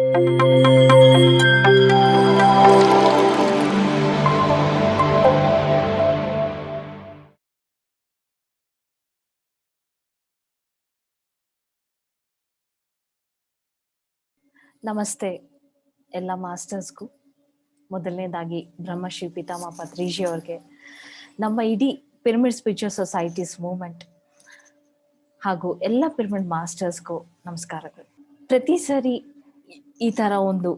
ನಮಸ್ತೆ ಎಲ್ಲ ಮಾಸ್ಟರ್ಸ್ಗೂ. ಮೊದಲನೇದಾಗಿ ಬ್ರಹ್ಮಶ್ರೀ ಪಿತಾಮಹ ಪತ್ರಿಜಿ ಅವ್ರಿಗೆ, ನಮ್ಮ ಇಡೀ ಪಿರಮಿಡ್ ಸ್ಪಿರಿಚುವಲ್ ಸೊಸೈಟೀಸ್ ಮೂವ್ಮೆಂಟ್ ಹಾಗೂ ಎಲ್ಲ ಪಿರಮಿಡ್ ಮಾಸ್ಟರ್ಸ್ಗೂ ನಮಸ್ಕಾರಗಳು. ಪ್ರತಿ ಸರಿ ಈ ಥರ ಒಂದು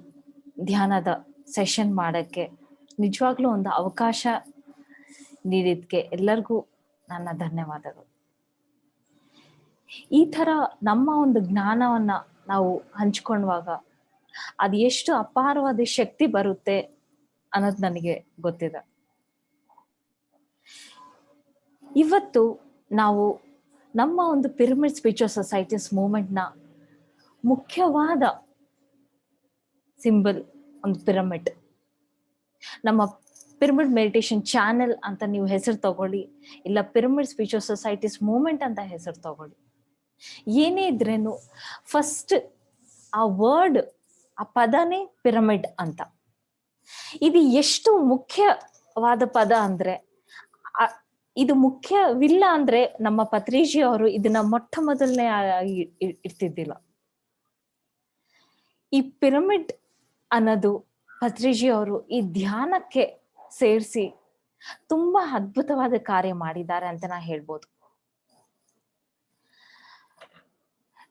ಧ್ಯಾನದ ಸೆಷನ್ ಮಾಡೋಕ್ಕೆ ನಿಜವಾಗ್ಲೂ ಒಂದು ಅವಕಾಶ ನೀಡಿದ್ದಕ್ಕೆ ಎಲ್ಲರಿಗೂ ನನ್ನ ಧನ್ಯವಾದಗಳು. ಈ ಥರ ನಮ್ಮ ಒಂದು ಜ್ಞಾನವನ್ನು ನಾವು ಹಂಚ್ಕೊಳ್ಳುವಾಗ ಅದು ಎಷ್ಟು ಅಪಾರವಾದ ಶಕ್ತಿ ಬರುತ್ತೆ ಅನ್ನೋದು ನನಗೆ ಗೊತ್ತಿದೆ. ಇವತ್ತು ನಾವು ನಮ್ಮ ಒಂದು ಪಿರಮಿಡ್ ಸ್ಪಿರಿಚುವಲ್ ಸೊಸೈಟೀಸ್ ಮೂವ್ಮೆಂಟ್ನ ಮುಖ್ಯವಾದ ಸಿಂಬಲ್ ಒಂದು ಪಿರಮಿಡ್. ನಮ್ಮ ಪಿರಮಿಡ್ ಮೆಡಿಟೇಷನ್ ಚಾನೆಲ್ ಅಂತ ನೀವು ಹೆಸರು ತಗೊಳ್ಳಿ, ಇಲ್ಲ ಪಿರಮಿಡ್ ಸ್ಪಿರಿಚುವಲ್ ಸೊಸೈಟೀಸ್ ಮೂವ್ಮೆಂಟ್ ಅಂತ ಹೆಸರು ತಗೊಳ್ಳಿ, ಏನೇ ಇದ್ರೇನು ಫಸ್ಟ್ ಆ ವರ್ಡ್, ಆ ಪದನೇ ಪಿರಮಿಡ್ ಅಂತ. ಇದು ಎಷ್ಟು ಮುಖ್ಯವಾದ ಪದ ಅಂದ್ರೆ, ಇದು ಮುಖ್ಯವಿಲ್ಲ ಅಂದ್ರೆ ನಮ್ಮ ಪತ್ರಿಜಿ ಅವರು ಇದನ್ನ ಮೊಟ್ಟ ಮೊದಲನೇ ಇರ್ತಿದ್ದಿಲ್ಲ. ಈ ಪಿರಮಿಡ್ ಅನ್ನೋದು ಪತ್ರಿಜಿ ಅವರು ಈ ಧ್ಯಾನಕ್ಕೆ ಸೇರಿಸಿ ತುಂಬಾ ಅದ್ಭುತವಾದ ಕಾರ್ಯ ಮಾಡಿದ್ದಾರೆ ಅಂತ ನಾ ಹೇಳ್ಬೋದು.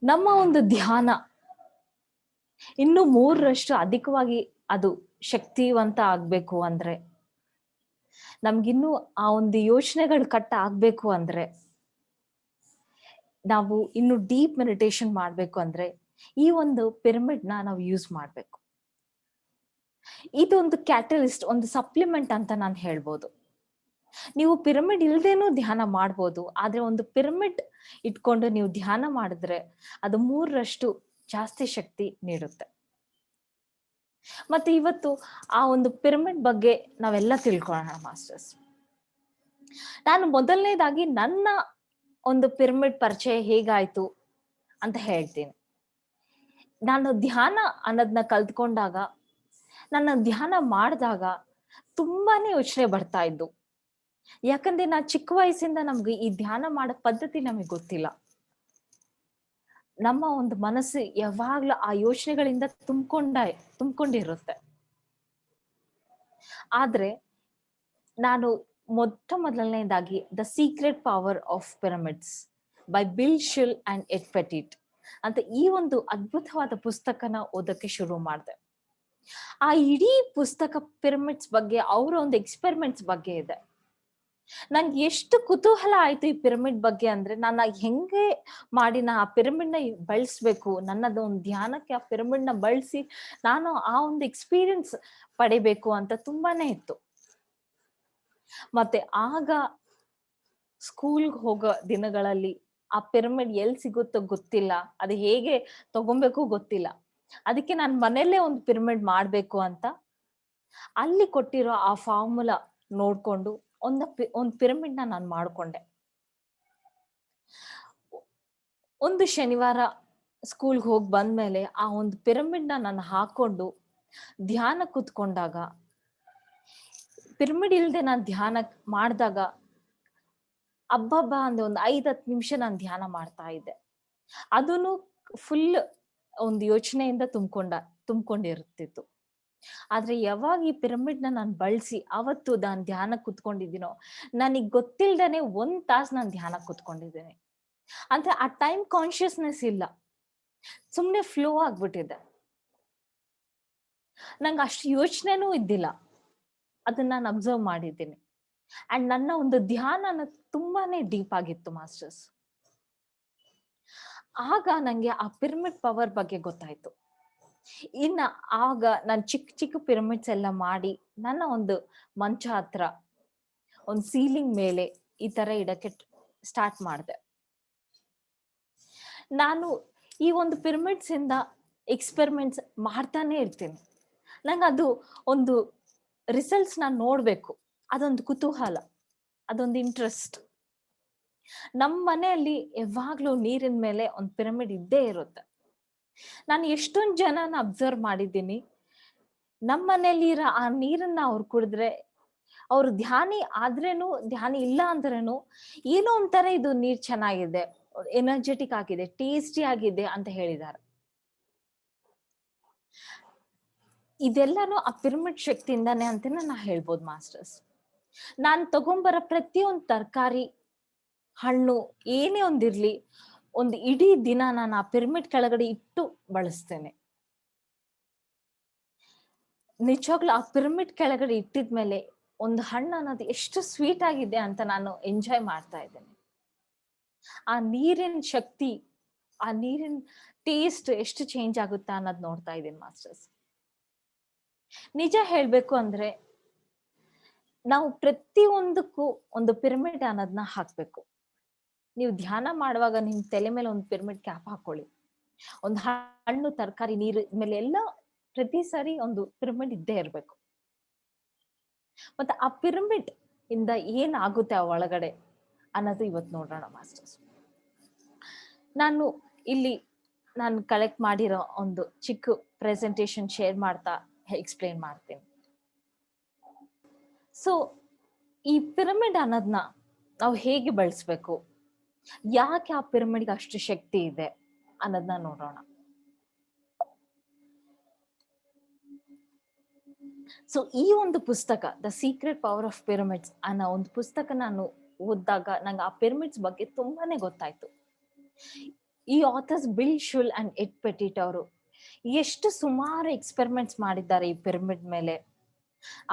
ನಮ್ಮ ಒಂದು ಧ್ಯಾನ ಇನ್ನು 3ರಷ್ಟು ಅಧಿಕವಾಗಿ ಅದು ಶಕ್ತಿವಂತ ಆಗ್ಬೇಕು ಅಂದ್ರೆ, ನಮ್ಗಿನ್ನೂ ಆ ಒಂದು ಯೋಚನೆಗಳು ಕಟ್ ಆಗ್ಬೇಕು ಅಂದ್ರೆ, ನಾವು ಇನ್ನು ಡೀಪ್ ಮೆಡಿಟೇಷನ್ ಮಾಡ್ಬೇಕು ಅಂದ್ರೆ ಈ ಒಂದು ಪಿರಮಿಡ್ ನಾವು ಯೂಸ್ ಮಾಡ್ಬೇಕು. ಇದೊಂದು ಕ್ಯಾಟಲಿಸ್ಟ್, ಒಂದು ಸಪ್ಲಿಮೆಂಟ್ ಅಂತ ನಾನು ಹೇಳ್ಬೋದು. ನೀವು ಪಿರಮಿಡ್ ಇಲ್ದೇನೂ ಧ್ಯಾನ ಮಾಡ್ಬೋದು, ಆದ್ರೆ ಒಂದು ಪಿರಮಿಡ್ ಇಟ್ಕೊಂಡು ನೀವು ಧ್ಯಾನ ಮಾಡಿದ್ರೆ ಅದು 3ರಷ್ಟು ಜಾಸ್ತಿ ಶಕ್ತಿ ನೀಡುತ್ತೆ. ಮತ್ತೆ ಇವತ್ತು ಆ ಒಂದು ಪಿರಮಿಡ್ ಬಗ್ಗೆ ನಾವೆಲ್ಲ ತಿಳ್ಕೊಳ್ಳೋಣ ಮಾಸ್ಟರ್ಸ್. ನಾನು ಮೊದಲನೇದಾಗಿ ನನ್ನ ಒಂದು ಪಿರಮಿಡ್ ಪರಿಚಯ ಹೇಗಾಯ್ತು ಅಂತ ಹೇಳ್ತೀನಿ. ನಾನು ಧ್ಯಾನ ಅನ್ನೋದನ್ನ ಕಲ್ತ್ಕೊಂಡಾಗ, ನನ್ನ ಧ್ಯಾನ ಮಾಡಿದಾಗ ತುಂಬಾನೇ ಯೋಚನೆ ಬರ್ತಾ ಇದ್ದು. ಯಾಕಂದ್ರೆ ನಾ ಚಿಕ್ಕ ವಯಸ್ಸಿಂದ ನಮ್ಗೆ ಈ ಧ್ಯಾನ ಮಾಡೋ ಪದ್ಧತಿ ನಮಗೆ ಗೊತ್ತಿಲ್ಲ. ನಮ್ಮ ಒಂದು ಮನಸ್ಸು ಯಾವಾಗ್ಲೂ ಆ ಯೋಚನೆಗಳಿಂದ ತುಂಬಿಕೊಂಡಿರುತ್ತೆ. ಆದ್ರೆ ನಾನು ಮೊದಲನೇದಾಗಿ the secret power of pyramids by Bill Schul and Ed Pettit ಅಂತ ಈ ಒಂದು ಅದ್ಭುತವಾದ ಪುಸ್ತಕನ ಓದಕ್ಕೆ ಶುರು ಮಾಡಿದೆ. ಆ ಇಡೀ ಪುಸ್ತಕ ಪಿರಮಿಡ್ಸ್ ಬಗ್ಗೆ, ಅವರ ಒಂದು ಎಕ್ಸ್ಪೆರಿಮೆಂಟ್ಸ್ ಬಗ್ಗೆ ಇದೆ. ನನ್ಗೆ ಎಷ್ಟು ಕುತೂಹಲ ಆಯ್ತು ಈ ಪಿರಮಿಡ್ ಬಗ್ಗೆ ಅಂದ್ರೆ, ನಾನು ಹೆಂಗೆ ಮಾಡಿ ನಾ ಆ ಪಿರಮಿಡ್ ನ ಬಳಸ್ಬೇಕು, ನನ್ನದು ಒಂದು ಧ್ಯಾನಕ್ಕೆ ಆ ಪಿರಮಿಡ್ ನ ಬಳಸಿ ನಾನು ಆ ಒಂದು ಎಕ್ಸ್ಪೀರಿಯನ್ಸ್ ಪಡಿಬೇಕು ಅಂತ ತುಂಬಾನೇ ಇತ್ತು. ಮತ್ತೆ ಆಗ ಸ್ಕೂಲ್ಗೆ ಹೋಗೋ ದಿನಗಳಲ್ಲಿ ಆ ಪಿರಮಿಡ್ ಎಲ್ಲಿ ಸಿಗುತ್ತೋ ಗೊತ್ತಿಲ್ಲ, ಅದು ಹೇಗೆ ತಗೊಬೇಕು ಗೊತ್ತಿಲ್ಲ. ಅದಕ್ಕೆ ನಾನು ಮನೆಯಲ್ಲೇ ಒಂದು ಪಿರಮಿಡ್ ಮಾಡ್ಬೇಕು ಅಂತ ಅಲ್ಲಿ ಕೊಟ್ಟಿರೋ ಆ ಫಾರ್ಮುಲಾ ನೋಡ್ಕೊಂಡು ಒಂದು ಪಿರಮಿಡ್ ನಾನು ಮಾಡ್ಕೊಂಡೆ. ಒಂದು ಶನಿವಾರ ಸ್ಕೂಲ್ಗೆ ಹೋಗಿ ಬಂದ್ಮೇಲೆ ಆ ಒಂದು ಪಿರಮಿಡ್ ನಾನು ಹಾಕೊಂಡು ಧ್ಯಾನ ಕೂತ್ಕೊಂಡಾಗ, ಪಿರಮಿಡ್ ಇಲ್ದೆ ನಾನು ಧ್ಯಾನ ಮಾಡಿದಾಗ ಹಬ್ಬ ಅಂದ್ರೆ ಒಂದು 5-10 ನಿಮಿಷ ನಾನು ಧ್ಯಾನ ಮಾಡ್ತಾ ಇದ್ದೆ. ಅದನ್ನು ಫುಲ್ ಒಂದು ಯೋಚನೆಯಿಂದ ತುಂಬಿಕೊಂಡಿರುತ್ತಿತ್ತು. ಆದ್ರೆ ಯಾವಾಗ ಈ ಪಿರಮಿಡ್ ನಾನು ಬಳಸಿ ಅವತ್ತು ನಾನು ಧ್ಯಾನ ಕೂತ್ಕೊಂಡಿದ್ದೀನೋ, ನನಗ್ ಗೊತ್ತಿಲ್ದೇನೆ 1 ತಾಸು ನಾನು ಧ್ಯಾನ ಕೂತ್ಕೊಂಡಿದ್ದೇನೆ. ಅಂದ್ರೆ ಆ ಟೈಮ್ ಕಾನ್ಶಿಯಸ್ನೆಸ್ ಇಲ್ಲ, ಸುಮ್ನೆ ಫ್ಲೋ ಆಗ್ಬಿಟ್ಟಿದೆ. ನಂಗೆ ಅಷ್ಟು ಯೋಚನೆನೂ ಇದ್ದಿಲ್ಲ, ಅದನ್ನ ನಾನು ಅಬ್ಸರ್ವ್ ಮಾಡಿದ್ದೀನಿ. ಅಂಡ್ ನನ್ನ ಒಂದು ಧ್ಯಾನ ತುಂಬಾನೇ ಡೀಪ್ ಆಗಿತ್ತು ಮಾಸ್ಟರ್ಸ್. ಆಗ ನಂಗೆ ಆ ಪಿರಮಿಡ್ ಪವರ್ ಬಗ್ಗೆ ಗೊತ್ತಾಯ್ತು. ಇನ್ನ ಆಗ ನಾನು ಚಿಕ್ಕ ಚಿಕ್ಕ ಪಿರಮಿಡ್ಸ್ ಎಲ್ಲ ಮಾಡಿ ನನ್ನ ಒಂದು ಮಂಚ ಹತ್ರ ಒಂದು ಸೀಲಿಂಗ್ ಮೇಲೆ ಈ ತರ ಇಡಕ್ಕೆ ಸ್ಟಾರ್ಟ್ ಮಾಡಿದೆ. ನಾನು ಈ ಒಂದು ಪಿರಮಿಡ್ಸ್ ಇಂದ ಎಕ್ಸ್ಪೆರಿಮೆಂಟ್ಸ್ ಮಾಡ್ತಾನೆ ಇರ್ತೀನಿ. ನಂಗೆ ಅದು ಒಂದು ರಿಸಲ್ಟ್ಸ್ ನಾನು ನೋಡ್ಬೇಕು, ಅದೊಂದು ಕುತೂಹಲ, ಅದೊಂದು ಇಂಟ್ರೆಸ್ಟ್. ನಮ್ಮ ಮನೆಯಲ್ಲಿ ಯಾವಾಗ್ಲೂ ನೀರಿನ ಮೇಲೆ ಒಂದು ಪಿರಮಿಡ್ ಇದ್ದೇ ಇರುತ್ತೆ. ನಾನು ಎಷ್ಟೊಂದ್ ಜನನ ಅಬ್ಸರ್ವ್ ಮಾಡಿದ್ದೀನಿ. ನಮ್ಮ ಮನೇಲಿರೋ ಆ ನೀರನ್ನ ಅವ್ರು ಕುಡಿದ್ರೆ, ಅವ್ರು ಧ್ಯಾನಿ ಆದ್ರೇನು ಧ್ಯಾನಿ ಇಲ್ಲ ಅಂದ್ರೇನು ಏನೋ ಒಂಥರ ಇದು ನೀರ್ ಚೆನ್ನಾಗಿದೆ, ಎನರ್ಜೆಟಿಕ್ ಆಗಿದೆ, ಟೇಸ್ಟಿ ಆಗಿದೆ ಅಂತ ಹೇಳಿದ್ದಾರೆ. ಇದೆಲ್ಲಾನು ಆ ಪಿರಮಿಡ್ ಶಕ್ತಿಯಿಂದಾನೆ ಅಂತಾನೆ ನಾ ಹೇಳ್ಬೋದು ಮಾಸ್ಟರ್ಸ್. ನಾನ್ ತಗೊಂಬರೋ ಪ್ರತಿಯೊಂದು ತರಕಾರಿ, ಹಣ್ಣು ಏನೇ ಒಂದಿರ್ಲಿ, ಒಂದು ಇಡೀ ದಿನ ನಾನು ಆ ಪಿರಮಿಡ್ ಕೆಳಗಡೆ ಇಟ್ಟು ಬಳಸ್ತೇನೆ. ನಿಜವಾಗ್ಲೂ ಆ ಪಿರಮಿಡ್ ಕೆಳಗಡೆ ಇಟ್ಟಿದ್ಮೇಲೆ ಒಂದು ಹಣ್ಣು ಅನ್ನೋದು ಎಷ್ಟು ಸ್ವೀಟ್ ಆಗಿದೆ ಅಂತ ನಾನು ಎಂಜಾಯ್ ಮಾಡ್ತಾ ಇದ್ದೇನೆ. ಆ ನೀರಿನ ಶಕ್ತಿ, ಆ ನೀರಿನ ಟೇಸ್ಟ್ ಎಷ್ಟು ಚೇಂಜ್ ಆಗುತ್ತಾ ಅನ್ನೋದು ನೋಡ್ತಾ ಇದ್ದೀನಿ ಮಾಸ್ಟರ್ಸ್. ನಿಜ ಹೇಳ್ಬೇಕು ಅಂದ್ರೆ ನಾವು ಪ್ರತಿಯೊಂದಕ್ಕೂ ಒಂದು ಪಿರಮಿಡ್ ಅನ್ನೋದನ್ನ ಹಾಕ್ಬೇಕು. ನೀವು ಧ್ಯಾನ ಮಾಡುವಾಗ ನಿಮ್ ತಲೆ ಮೇಲೆ ಒಂದು ಪಿರಮಿಡ್ ಕ್ಯಾಪ್ ಹಾಕೊಳ್ಳಿ. ಒಂದು ಹಣ್ಣು, ತರಕಾರಿ, ನೀರು ಮೇಲೆ ಎಲ್ಲ ಪ್ರತಿ ಸಾರಿ ಒಂದು ಪಿರಮಿಡ್ ಇದ್ದೇ ಇರ್ಬೇಕು. ಮತ್ತೆ ಆ ಪಿರಮಿಡ್ ಇಂದ ಏನಾಗುತ್ತೆ ಆ ಒಳಗಡೆ ಅನ್ನೋದು ಇವತ್ತು ನೋಡೋಣ ಮಾಸ್ಟರ್ಸ್. ನಾನು ಇಲ್ಲಿ ಕಲೆಕ್ಟ್ ಮಾಡಿರೋ ಒಂದು ಚಿಕ್ಕ ಪ್ರೆಸೆಂಟೇಶನ್ ಶೇರ್ ಮಾಡ್ತಾ ಎಕ್ಸ್ಪ್ಲೇನ್ ಮಾಡ್ತೀನಿ. ಸೊ ಈ ಪಿರಮಿಡ್ ಅನ್ನೋದನ್ನ ನಾವು ಹೇಗೆ ಬಳಸ್ಬೇಕು, ಯಾಕೆ ಆ ಪಿರಮಿಡ್ಗೆ ಅಷ್ಟು ಶಕ್ತಿ ಇದೆ ಅನ್ನೋದನ್ನ ನೋಡೋಣ. ಸೊ ಈ ಒಂದು ಪುಸ್ತಕ the secret power of pyramids ಅನ್ನೋ ಒಂದು ಪುಸ್ತಕ ನಾನು ಓದಿದಾಗ ನಂಗೆ ಆ ಪಿರಮಿಡ್ಸ್ ಬಗ್ಗೆ ತುಂಬಾನೇ ಗೊತ್ತಾಯ್ತು. ಈ authors Bill Schul and Ed Petit ಅವರು ಎಷ್ಟು ಸುಮಾರು ಎಕ್ಸ್ಪೆರಿಮೆಂಟ್ಸ್ ಮಾಡಿದ್ದಾರೆ ಈ ಪಿರಮಿಡ್ ಮೇಲೆ.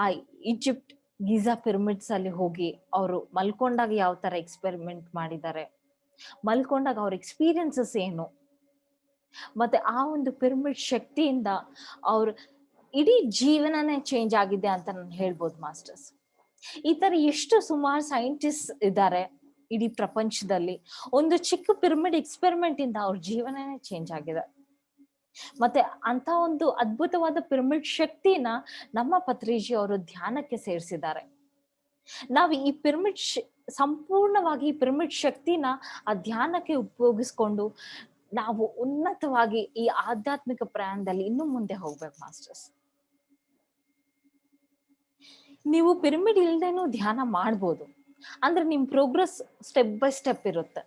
ಆ ಈಜಿಪ್ಟ್ ಗಿಜಾ ಪಿರಮಿಡ್ಸ್ ಅಲ್ಲಿ ಹೋಗಿ ಅವರು ಮಲ್ಕೊಂಡಾಗ ಯಾವ ತರ ಎಕ್ಸ್ಪೆರಿಮೆಂಟ್ ಮಾಡಿದ್ದಾರೆ, ಮಲ್ಕೊಂಡಾಗ ಅವ್ರ ಎಕ್ಸ್ಪೀರಿಯನ್ಸಸ್ ಏನು, ಮತ್ತೆ ಆ ಒಂದು ಪಿರಮಿಡ್ ಶಕ್ತಿಯಿಂದ ಅವ್ರ ಇಡೀ ಜೀವನನೇ ಚೇಂಜ್ ಆಗಿದೆ ಅಂತ ನಾನು ಹೇಳ್ಬೋದು ಮಾಸ್ಟರ್ಸ್. ಈ ತರ ಎಷ್ಟು ಸುಮಾರು ಸೈಂಟಿಸ್ಟ್ ಇದ್ದಾರೆ ಇಡೀ ಪ್ರಪಂಚದಲ್ಲಿ. ಒಂದು ಚಿಕ್ಕ ಪಿರಮಿಡ್ ಎಕ್ಸ್ಪೆರಿಮೆಂಟ್ ಇಂದ ಅವ್ರ ಜೀವನನೇ ಚೇಂಜ್ ಆಗಿದೆ. ಮತ್ತೆ ಅಂತ ಒಂದು ಅದ್ಭುತವಾದ ಪಿರಮಿಡ್ ಶಕ್ತಿನ ನಮ್ಮ ಪತ್ರಿಜಿ ಅವರು ಧ್ಯಾನಕ್ಕೆ ಸೇರಿಸಿದ್ದಾರೆ. ನಾವು ಈ ಪಿರಮಿಡ್ ಸಂಪೂರ್ಣವಾಗಿ ಈ ಪಿರಮಿಡ್ ಶಕ್ತಿನ ಆ ಧ್ಯಾನಕ್ಕೆ ಉಪಯೋಗಿಸ್ಕೊಂಡು ನಾವು ಉನ್ನತವಾಗಿ ಈ ಆಧ್ಯಾತ್ಮಿಕ ಪ್ರಯಾಣದಲ್ಲಿ ಇನ್ನು ಮುಂದೆ ಹೋಗ್ಬೇಕು ಮಾಸ್ಟರ್ಸ್. ನೀವು ಪಿರಮಿಡ್ ಇಲ್ದೇನು ಧ್ಯಾನ ಮಾಡ್ಬೋದು, ಅಂದ್ರೆ ನಿಮ್ ಪ್ರೋಗ್ರೆಸ್ ಸ್ಟೆಪ್ ಬೈ ಸ್ಟೆಪ್ ಇರುತ್ತೆ.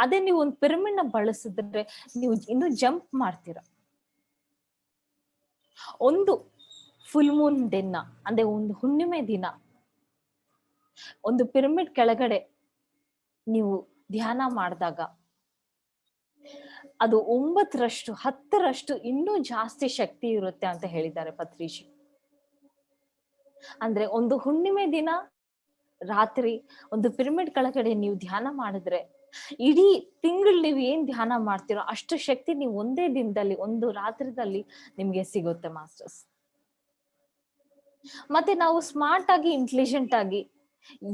ಅದೇ ನೀವು ಒಂದು ಪಿರಮಿಡ್ ನ ಬಳಸಿದ್ರೆ ನೀವು ಇನ್ನು ಜಂಪ್ ಮಾಡ್ತೀರ. ಒಂದು ಫುಲ್ ಮೂನ್ ದಿನ ಅಂದ್ರೆ ಒಂದು ಹುಣ್ಣಿಮೆ ದಿನ ಒಂದು ಪಿರಮಿಡ್ ಕೆಳಗಡೆ ನೀವು ಧ್ಯಾನ ಮಾಡಿದಾಗ ಅದು 9ರಷ್ಟು 10ರಷ್ಟು ಇನ್ನೂ ಜಾಸ್ತಿ ಶಕ್ತಿ ಇರುತ್ತೆ ಅಂತ ಹೇಳಿದ್ದಾರೆ ಪತ್ರಿಜಿ. ಅಂದ್ರೆ ಒಂದು ಹುಣ್ಣಿಮೆ ದಿನ ರಾತ್ರಿ ಒಂದು ಪಿರಮಿಡ್ ಕೆಳಗಡೆ ನೀವು ಧ್ಯಾನ ಮಾಡಿದ್ರೆ ಇಡೀ ತಿಂಗಳು ನೀವು ಏನ್ ಧ್ಯಾನ ಮಾಡ್ತೀರೋ ಅಷ್ಟು ಶಕ್ತಿ ನೀವು ಒಂದೇ ದಿನದಲ್ಲಿ, ಒಂದು ರಾತ್ರಿದಲ್ಲಿ ನಿಮ್ಗೆ ಸಿಗುತ್ತೆ ಮಾಸ್ಟರ್ಸ್. ಮತ್ತೆ ನಾವು ಸ್ಮಾರ್ಟ್ ಆಗಿ, ಇಂಟೆಲಿಜೆಂಟ್ ಆಗಿ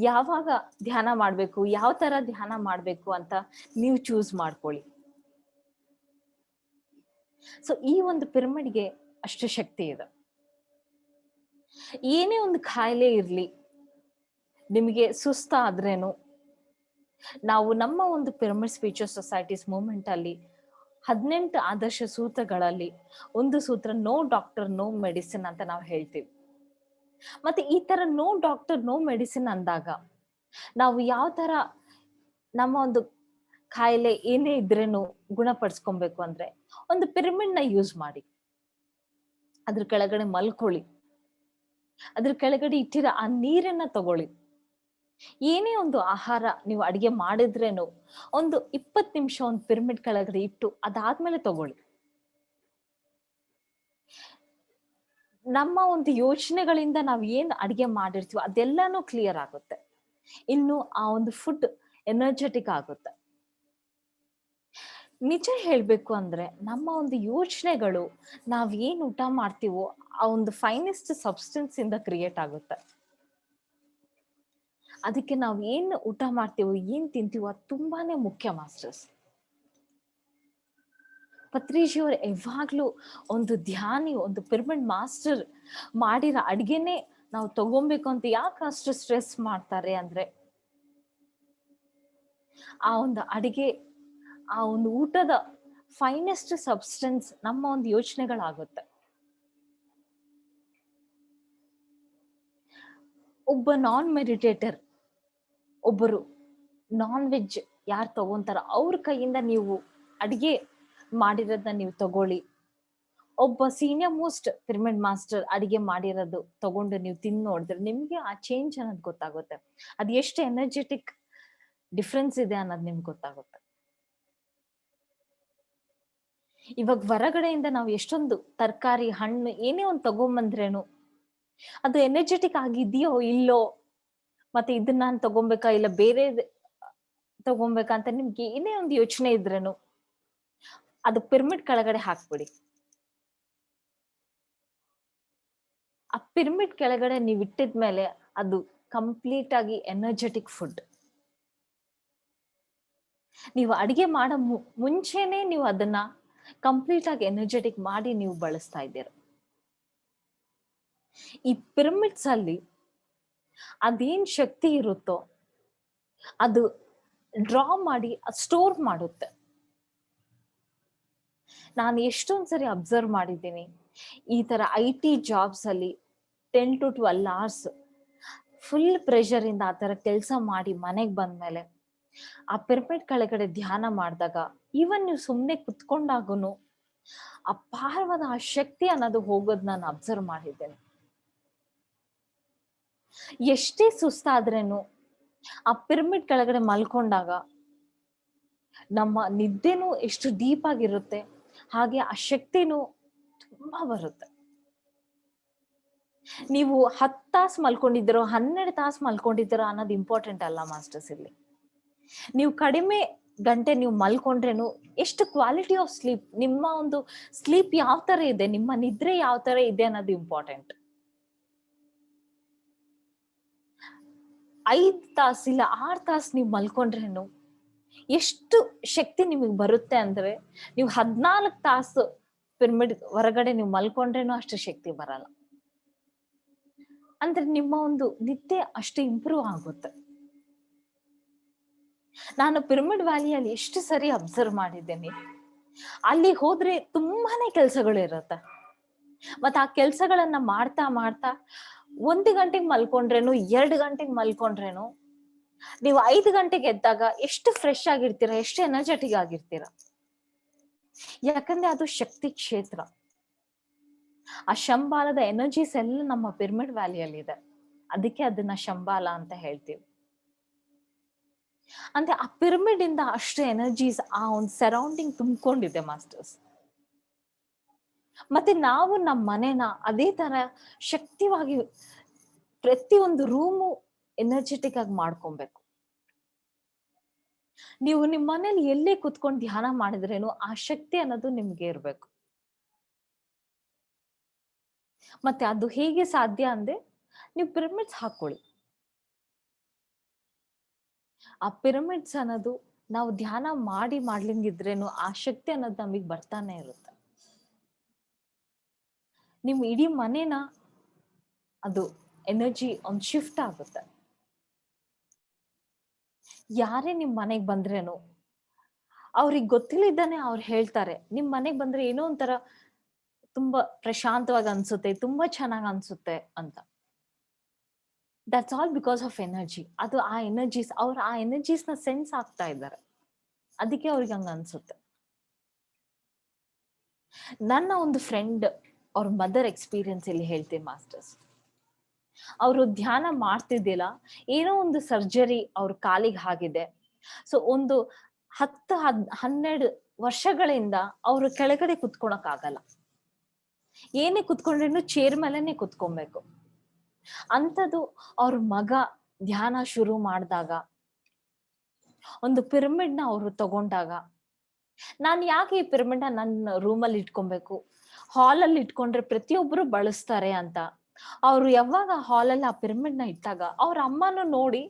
ಯಾವಾಗ ಧ್ಯಾನ ಮಾಡ್ಬೇಕು, ಯಾವ ತರ ಧ್ಯಾನ ಮಾಡ್ಬೇಕು ಅಂತ ನೀವು ಚೂಸ್ ಮಾಡ್ಕೊಳ್ಳಿ. ಸೊ ಈ ಒಂದು ಪಿರಮಿಡ್ಗೆ ಅಷ್ಟು ಶಕ್ತಿ ಇದೆ. ಏನೇ ಒಂದು ಕಾಯಿಲೆ ಇರ್ಲಿ, ನಿಮಗೆ ಸುಸ್ತ ಆದ್ರೇನು, ನಾವು ನಮ್ಮ ಒಂದು ಪಿರಮಿಡ್ ಸ್ಪಿರಿಚುವಲ್ ಸೊಸೈಟೀಸ್ ಮೂವ್ಮೆಂಟ್ ಅಲ್ಲಿ 18 ಆದರ್ಶ ಸೂತ್ರಗಳಲ್ಲಿ ಒಂದು ಸೂತ್ರ ನೋ ಡಾಕ್ಟರ್ ನೋ ಮೆಡಿಸಿನ್ ಅಂತ ನಾವು ಹೇಳ್ತೀವಿ. ಮತ್ತೆ ಈ ತರ ನೋ ಡಾಕ್ಟರ್ ನೋ ಮೆಡಿಸಿನ್ ಅಂದಾಗ ನಾವು ಯಾವ ತರ ನಮ್ಮ ಒಂದು ಕಾಯಿಲೆ ಏನೇ ಇದ್ರೇನು ಗುಣಪಡಿಸ್ಕೊಬೇಕು ಅಂದ್ರೆ ಒಂದು ಪಿರಮಿಡ್ ನ ಯೂಸ್ ಮಾಡಿ, ಅದ್ರ ಕೆಳಗಡೆ ಮಲ್ಕೊಳ್ಳಿ, ಅದ್ರ ಕೆಳಗಡೆ ಇಟ್ಟಿರೋ ಆ ನೀರನ್ನ ತಗೊಳ್ಳಿ. ಏನೇ ಒಂದು ಆಹಾರ ನೀವು ಅಡಿಗೆ ಮಾಡಿದ್ರೇನು ಒಂದು 20 ನಿಮಿಷ ಒಂದು ಪಿರಮಿಡ್ ಕೆಳಗಡೆ ಇಟ್ಟು ಅದಾದ್ಮೇಲೆ ತಗೊಳ್ಳಿ. ನಮ್ಮ ಒಂದು ಯೋಚನೆಗಳಿಂದ ನಾವ್ ಏನ್ ಅಡಿಗೆ ಮಾಡಿರ್ತೀವಿ ಅದೆಲ್ಲಾನು ಕ್ಲಿಯರ್ ಆಗುತ್ತೆ. ಇನ್ನು ಆ ಒಂದು ಫುಡ್ ಎನರ್ಜೆಟಿಕ್ ಆಗುತ್ತೆ. ನಿಜ ಹೇಳ್ಬೇಕು ಅಂದ್ರೆ ನಮ್ಮ ಒಂದು ಯೋಚನೆಗಳು ನಾವ್ ಏನ್ ಊಟ ಮಾಡ್ತೀವೋ ಆ ಒಂದು ಫೈನೆಸ್ಟ್ ಸಬ್ಸ್ಟೆನ್ಸ್ ಇಂದ ಕ್ರಿಯೇಟ್ ಆಗುತ್ತೆ. ಅದಕ್ಕೆ ನಾವ್ ಏನ್ ಊಟ ಮಾಡ್ತೀವೋ, ಏನ್ ತಿಂತೀವೋ ಅದು ತುಂಬಾನೇ ಮುಖ್ಯ ಮಾಸ್ಟರ್ಸ್. ಪತ್ರಿಜಿ ಅವರು ಯಾವಾಗ್ಲೂ ಒಂದು ಧ್ಯಾನಿ, ಒಂದು ಪಿರಮಿಡ್ ಮಾಸ್ಟರ್ ಮಾಡಿರೋ ಅಡ್ಗೆನೆ ನಾವು ತಗೊಬೇಕು ಅಂತ ಯಾಕೆ ಅಷ್ಟು ಸ್ಟ್ರೆಸ್ ಮಾಡ್ತಾರೆ ಅಂದ್ರೆ ಆ ಒಂದು ಅಡಿಗೆ, ಆ ಒಂದು ಊಟದ ಫೈನೆಸ್ಟ್ ಸಬ್ಸ್ಟೆನ್ಸ್ ನಮ್ಮ ಒಂದು ಯೋಚನೆಗಳಾಗುತ್ತೆ. ಒಬ್ಬ ನಾನ್ ಮೆಡಿಟೇಟರ್, ಒಬ್ಬರು ನಾನ್ ವೆಜ್ ಯಾರು ತಗೊಂತಾರ ಅವ್ರ ಕೈಯಿಂದ ನೀವು ಅಡಿಗೆ ಮಾಡಿರೋದನ್ನ ನೀವು ತಗೊಳ್ಳಿ. ಒಬ್ಬ ಸೀನಿಯರ್ ಮೋಸ್ಟ್ ಪಿರಮಿಡ್ ಮಾಸ್ಟರ್ ಅಡಿಗೆ ಮಾಡಿರೋದು ತಗೊಂಡು ನೀವು ತಿಂದು ನೋಡಿದ್ರೆ ನಿಮ್ಗೆ ಆ ಚೇಂಜ್ ಅನ್ನೋದು ಗೊತ್ತಾಗುತ್ತೆ. ಅದು ಎಷ್ಟು ಎನರ್ಜೆಟಿಕ್ ಡಿಫ್ರೆನ್ಸ್ ಇದೆ ಅನ್ನೋದು ನಿಮ್ಗೆ ಗೊತ್ತಾಗುತ್ತೆ. ಇವಾಗ ಹೊರಗಡೆಯಿಂದ ನಾವು ಎಷ್ಟೊಂದು ತರಕಾರಿ, ಹಣ್ಣು ಏನೇ ಒಂದು ತಗೊಂಬಂದ್ರೇನು ಅದು ಎನರ್ಜೆಟಿಕ್ ಆಗಿದೆಯೋ ಇಲ್ಲೋ, ಮತ್ತೆ ಇದನ್ನ ನಾನು ತಗೊಬೇಕಾ ಇಲ್ಲ ಬೇರೆ ತಗೊಬೇಕಾ ಅಂತ ನಿಮ್ಗೆ ಏನೇ ಒಂದು ಯೋಚನೆ ಇದ್ರೇನು ಅದು ಪಿರಮಿಡ್ ಕೆಳಗಡೆ ಹಾಕ್ಬಿಡಿ. ಆ ಪಿರಮಿಡ್ ಕೆಳಗಡೆ ನೀವು ಇಟ್ಟಿದ್ಮೇಲೆ ಅದು ಕಂಪ್ಲೀಟ್ ಆಗಿ ಎನರ್ಜೆಟಿಕ್ ಫುಡ್. ನೀವು ಅಡಿಗೆ ಮಾಡೋ ಮುಂಚೆನೆ ನೀವು ಅದನ್ನ ಕಂಪ್ಲೀಟ್ ಆಗಿ ಎನರ್ಜೆಟಿಕ್ ಮಾಡಿ ನೀವು ಬಳಸ್ತಾ ಇದ್ದೀರ. ಈ ಪಿರಮಿಡ್ಸ್ ಅಲ್ಲಿ ಅದೇನ್ ಶಕ್ತಿ ಇರುತ್ತೋ ಅದು ಡ್ರಾ ಮಾಡಿ ಸ್ಟೋರ್ ಮಾಡುತ್ತೆ. ನಾನು ಎಷ್ಟೊಂದ್ಸರಿ ಅಬ್ಸರ್ವ್ ಮಾಡಿದ್ದೀನಿ, ಈ ತರ IT ಜಾಬ್ಸ್ ಅಲ್ಲಿ 10 to 12 hours ಫುಲ್ ಪ್ರೆಷರ್ ಇಂದ ಆ ತರ ಕೆಲಸ ಮಾಡಿ ಮನೆಗೆ ಬಂದ್ಮೇಲೆ ಆ ಪಿರಮಿಡ್ ಕೆಳಗಡೆ ಧ್ಯಾನ ಮಾಡಿದಾಗ, ಈವನ್ ನೀವು ಸುಮ್ಮನೆ ಕುತ್ಕೊಂಡಾಗನು ಅಪಾರವಾದ ಆ ಶಕ್ತಿ ಅನ್ನೋದು ಹೋಗೋದ್ ನಾನು ಅಬ್ಸರ್ವ್ ಮಾಡಿದ್ದೇನೆ. ಎಷ್ಟೇ ಸುಸ್ತಾದ್ರೇನು ಆ ಪಿರಮಿಡ್ ಕೆಳಗಡೆ ಮಲ್ಕೊಂಡಾಗ ನಮ್ಮ ನಿದ್ದೆನೂ ಎಷ್ಟು ಡೀಪ್ ಆಗಿರುತ್ತೆ, ಹಾಗೆ ಆ ಶಕ್ತಿನೂ ತುಂಬಾ ಬರುತ್ತೆ. ನೀವು 10 ತಾಸು ಮಲ್ಕೊಂಡಿದ್ದೀರೋ 12 ತಾಸು ಮಲ್ಕೊಂಡಿದ್ದೀರೋ ಅನ್ನೋದು ಇಂಪಾರ್ಟೆಂಟ್ ಅಲ್ಲ ಮಾಸ್ಟರ್ಸ್. ಇಲ್ಲಿ ನೀವು ಕಡಿಮೆ ಗಂಟೆ ನೀವು ಮಲ್ಕೊಂಡ್ರೇನು ಎಷ್ಟು ಕ್ವಾಲಿಟಿ ಆಫ್ ಸ್ಲೀಪ್, ನಿಮ್ಮ ಒಂದು ಸ್ಲೀಪ್ ಯಾವ ತರ ಇದೆ, ನಿಮ್ಮ ನಿದ್ರೆ ಯಾವ ತರ ಇದೆ ಅನ್ನೋದು ಇಂಪಾರ್ಟೆಂಟ್. 5 ತಾಸು ಇಲ್ಲ 6 ತಾಸು ನೀವು ಮಲ್ಕೊಂಡ್ರೇನು ಎಷ್ಟು ಶಕ್ತಿ ನಿಮಗೆ ಬರುತ್ತೆ ಅಂದ್ರೆ, ನೀವು 14 ತಾಸು ಪಿರಮಿಡ್ ಹೊರಗಡೆ ನೀವು ಮಲ್ಕೊಂಡ್ರೇನು ಅಷ್ಟು ಶಕ್ತಿ ಬರಲ್ಲ. ಅಂದ್ರೆ ನಿಮ್ಮ ಒಂದು ನಿದ್ದೆ ಅಷ್ಟು ಇಂಪ್ರೂವ್ ಆಗುತ್ತೆ. ನಾನು ಪಿರಮಿಡ್ ವ್ಯಾಲಿಯಲ್ಲಿ ಎಷ್ಟು ಸರಿ ಅಬ್ಸರ್ವ್ ಮಾಡಿದ್ದೇನೆ, ಅಲ್ಲಿ ಹೋದ್ರೆ ತುಂಬಾನೇ ಕೆಲ್ಸಗಳು ಇರುತ್ತೆ. ಮತ್ತೆ ಆ ಕೆಲ್ಸಗಳನ್ನ ಮಾಡ್ತಾ ಮಾಡ್ತಾ 1 ಗಂಟೆಗೆ ಮಲ್ಕೊಂಡ್ರೇನು 2 ಗಂಟೆಗೆ ಮಲ್ಕೊಂಡ್ರೇನು ನೀವು 5 ಗಂಟೆಗೆ ಎದ್ದಾಗ ಎಷ್ಟು ಫ್ರೆಶ್ ಆಗಿರ್ತೀರಾ, ಎಷ್ಟು ಎನರ್ಜೆಟಿಕ್ ಆಗಿರ್ತೀರಾ. ಯಾಕಂದ್ರೆ ಅದು ಶಕ್ತಿ ಕ್ಷೇತ್ರ. ಆ ಶಂಬಾಲದ ಎನರ್ಜೀಸ್ ಎಲ್ಲ ನಮ್ಮ ಪಿರಮಿಡ್ ವ್ಯಾಲಿಯಲ್ಲಿ ಇದೆ, ಅದಕ್ಕೆ ಅದನ್ನ ಶಂಬಾಲ ಅಂತ ಹೇಳ್ತೀವಿ. ಅಂದ್ರೆ ಆ ಪಿರಮಿಡ್ ಇಂದ ಅಷ್ಟು ಎನರ್ಜೀಸ್ ಆ ಒಂದು ಸರೌಂಡಿಂಗ್ ತುಂಬಿಕೊಂಡಿದೆ ಮಾಸ್ಟರ್ಸ್. ಮತ್ತೆ ನಾವು ನಮ್ಮ ಮನೆನ ಅದೇ ತರ ಶಕ್ತಿವಾಗಿ ಪ್ರತಿಯೊಂದು ರೂಮು ಎನರ್ಜೆಟಿಕ್ ಆಗಿ ಮಾಡ್ಕೊಬೇಕು. ನೀವು ನಿಮ್ಮ ಮನೇಲಿ ಎಲ್ಲೇ ಕುತ್ಕೊಂಡು ಧ್ಯಾನ ಮಾಡಿದ್ರೇನು ಆ ಶಕ್ತಿ ಅನ್ನೋದು ನಿಮ್ಗೆ ಇರ್ಬೇಕು. ಮತ್ತೆ ಅದು ಹೇಗೆ ಸಾಧ್ಯ ಅಂದ್ರೆ ನೀವು ಪಿರಮಿಡ್ಸ್ ಹಾಕೊಳ್ಳಿ. ಆ ಪಿರಮಿಡ್ಸ್ ಅನ್ನೋದು ನಾವು ಧ್ಯಾನ ಮಾಡ್ಲಿಂಗಿದ್ರೇನು ಆ ಶಕ್ತಿ ಅನ್ನೋದು ನಮಗ್ ಬರ್ತಾನೆ ಇರುತ್ತೆ. ನಿಮ್ ಇಡೀ ಮನೇನ ಅದು ಎನರ್ಜಿ ಒಂದು ಶಿಫ್ಟ್ ಆಗುತ್ತೆ. ಯಾರೇ ನಿಮ್ ಮನೆಗ್ ಬಂದ್ರೇನು ಅವ್ರಿಗೆ ಗೊತ್ತಿಲ್ಲಿದ್ದಾನೆ ಅವ್ರು ಹೇಳ್ತಾರೆ, ನಿಮ್ ಮನೆಗ್ ಬಂದ್ರೆ ಏನೋ ಒಂಥರ ತುಂಬಾ ಪ್ರಶಾಂತವಾಗಿ ಅನ್ಸುತ್ತೆ, ತುಂಬಾ ಚೆನ್ನಾಗ್ ಅನ್ಸುತ್ತೆ ಅಂತ. That's all because of energy. ಅದು ಆ ಎನರ್ಜೀಸ್, ಅವ್ರು ಆ ಎನರ್ಜೀಸ್ ನ ಸೆನ್ಸ್ ಆಗ್ತಾ ಇದ್ದಾರೆ, ಅದಕ್ಕೆ ಅವ್ರಿಗೆ ಹಂಗ ಅನ್ಸುತ್ತೆ. ನನ್ನ ಒಂದು ಫ್ರೆಂಡ್ ಅವ್ರ ಮದರ್ ಎಕ್ಸ್ಪೀರಿಯನ್ಸ್ ಇಲ್ಲಿ ಹೇಳ್ತೀನಿ ಮಾಸ್ಟರ್ಸ್. ಅವರು ಧ್ಯಾನ ಮಾಡ್ತಿದ್ದಿಲ್ಲ, ಏನೋ ಒಂದು ಸರ್ಜರಿ ಅವ್ರ ಕಾಲಿಗೆ ಆಗಿದೆ. ಸೊ ಒಂದು 10-12 ವರ್ಷಗಳಿಂದ ಅವರು ಕೆಳಗಡೆ ಕುತ್ಕೊಳಕ್ ಆಗಲ್ಲ, ಏನೇ ಕುತ್ಕೊಂಡ್ರೇನು ಚೇರ್ ಮೇಲೆನೆ ಕುತ್ಕೊಬೇಕು. ಅಂಥದ್ದು ಅವ್ರ ಮಗ ಧ್ಯಾನ ಶುರು ಮಾಡಿದಾಗ, ಒಂದು ಪಿರಮಿಡ್ ನ ಅವರು ತಗೊಂಡಾಗ, ನಾನ್ ಯಾಕೆ ಈ ಪಿರಮಿಡ್ ನ ನನ್ನ ರೂಮಲ್ಲಿ ಇಟ್ಕೊಬೇಕು, ಹಾಲಲ್ಲಿ ಇಟ್ಕೊಂಡ್ರೆ ಪ್ರತಿಯೊಬ್ರು ಬಳಸ್ತಾರೆ ಅಂತ ಅವ್ರು ಯಾವಾಗ ಹಾಲಲ್ಲಿ ಆ ಪಿರಮಿಡ್ ನ ಇಟ್ಟಾಗ ಅವ್ರ ಅಮ್ಮನೂ ನೋಡಿ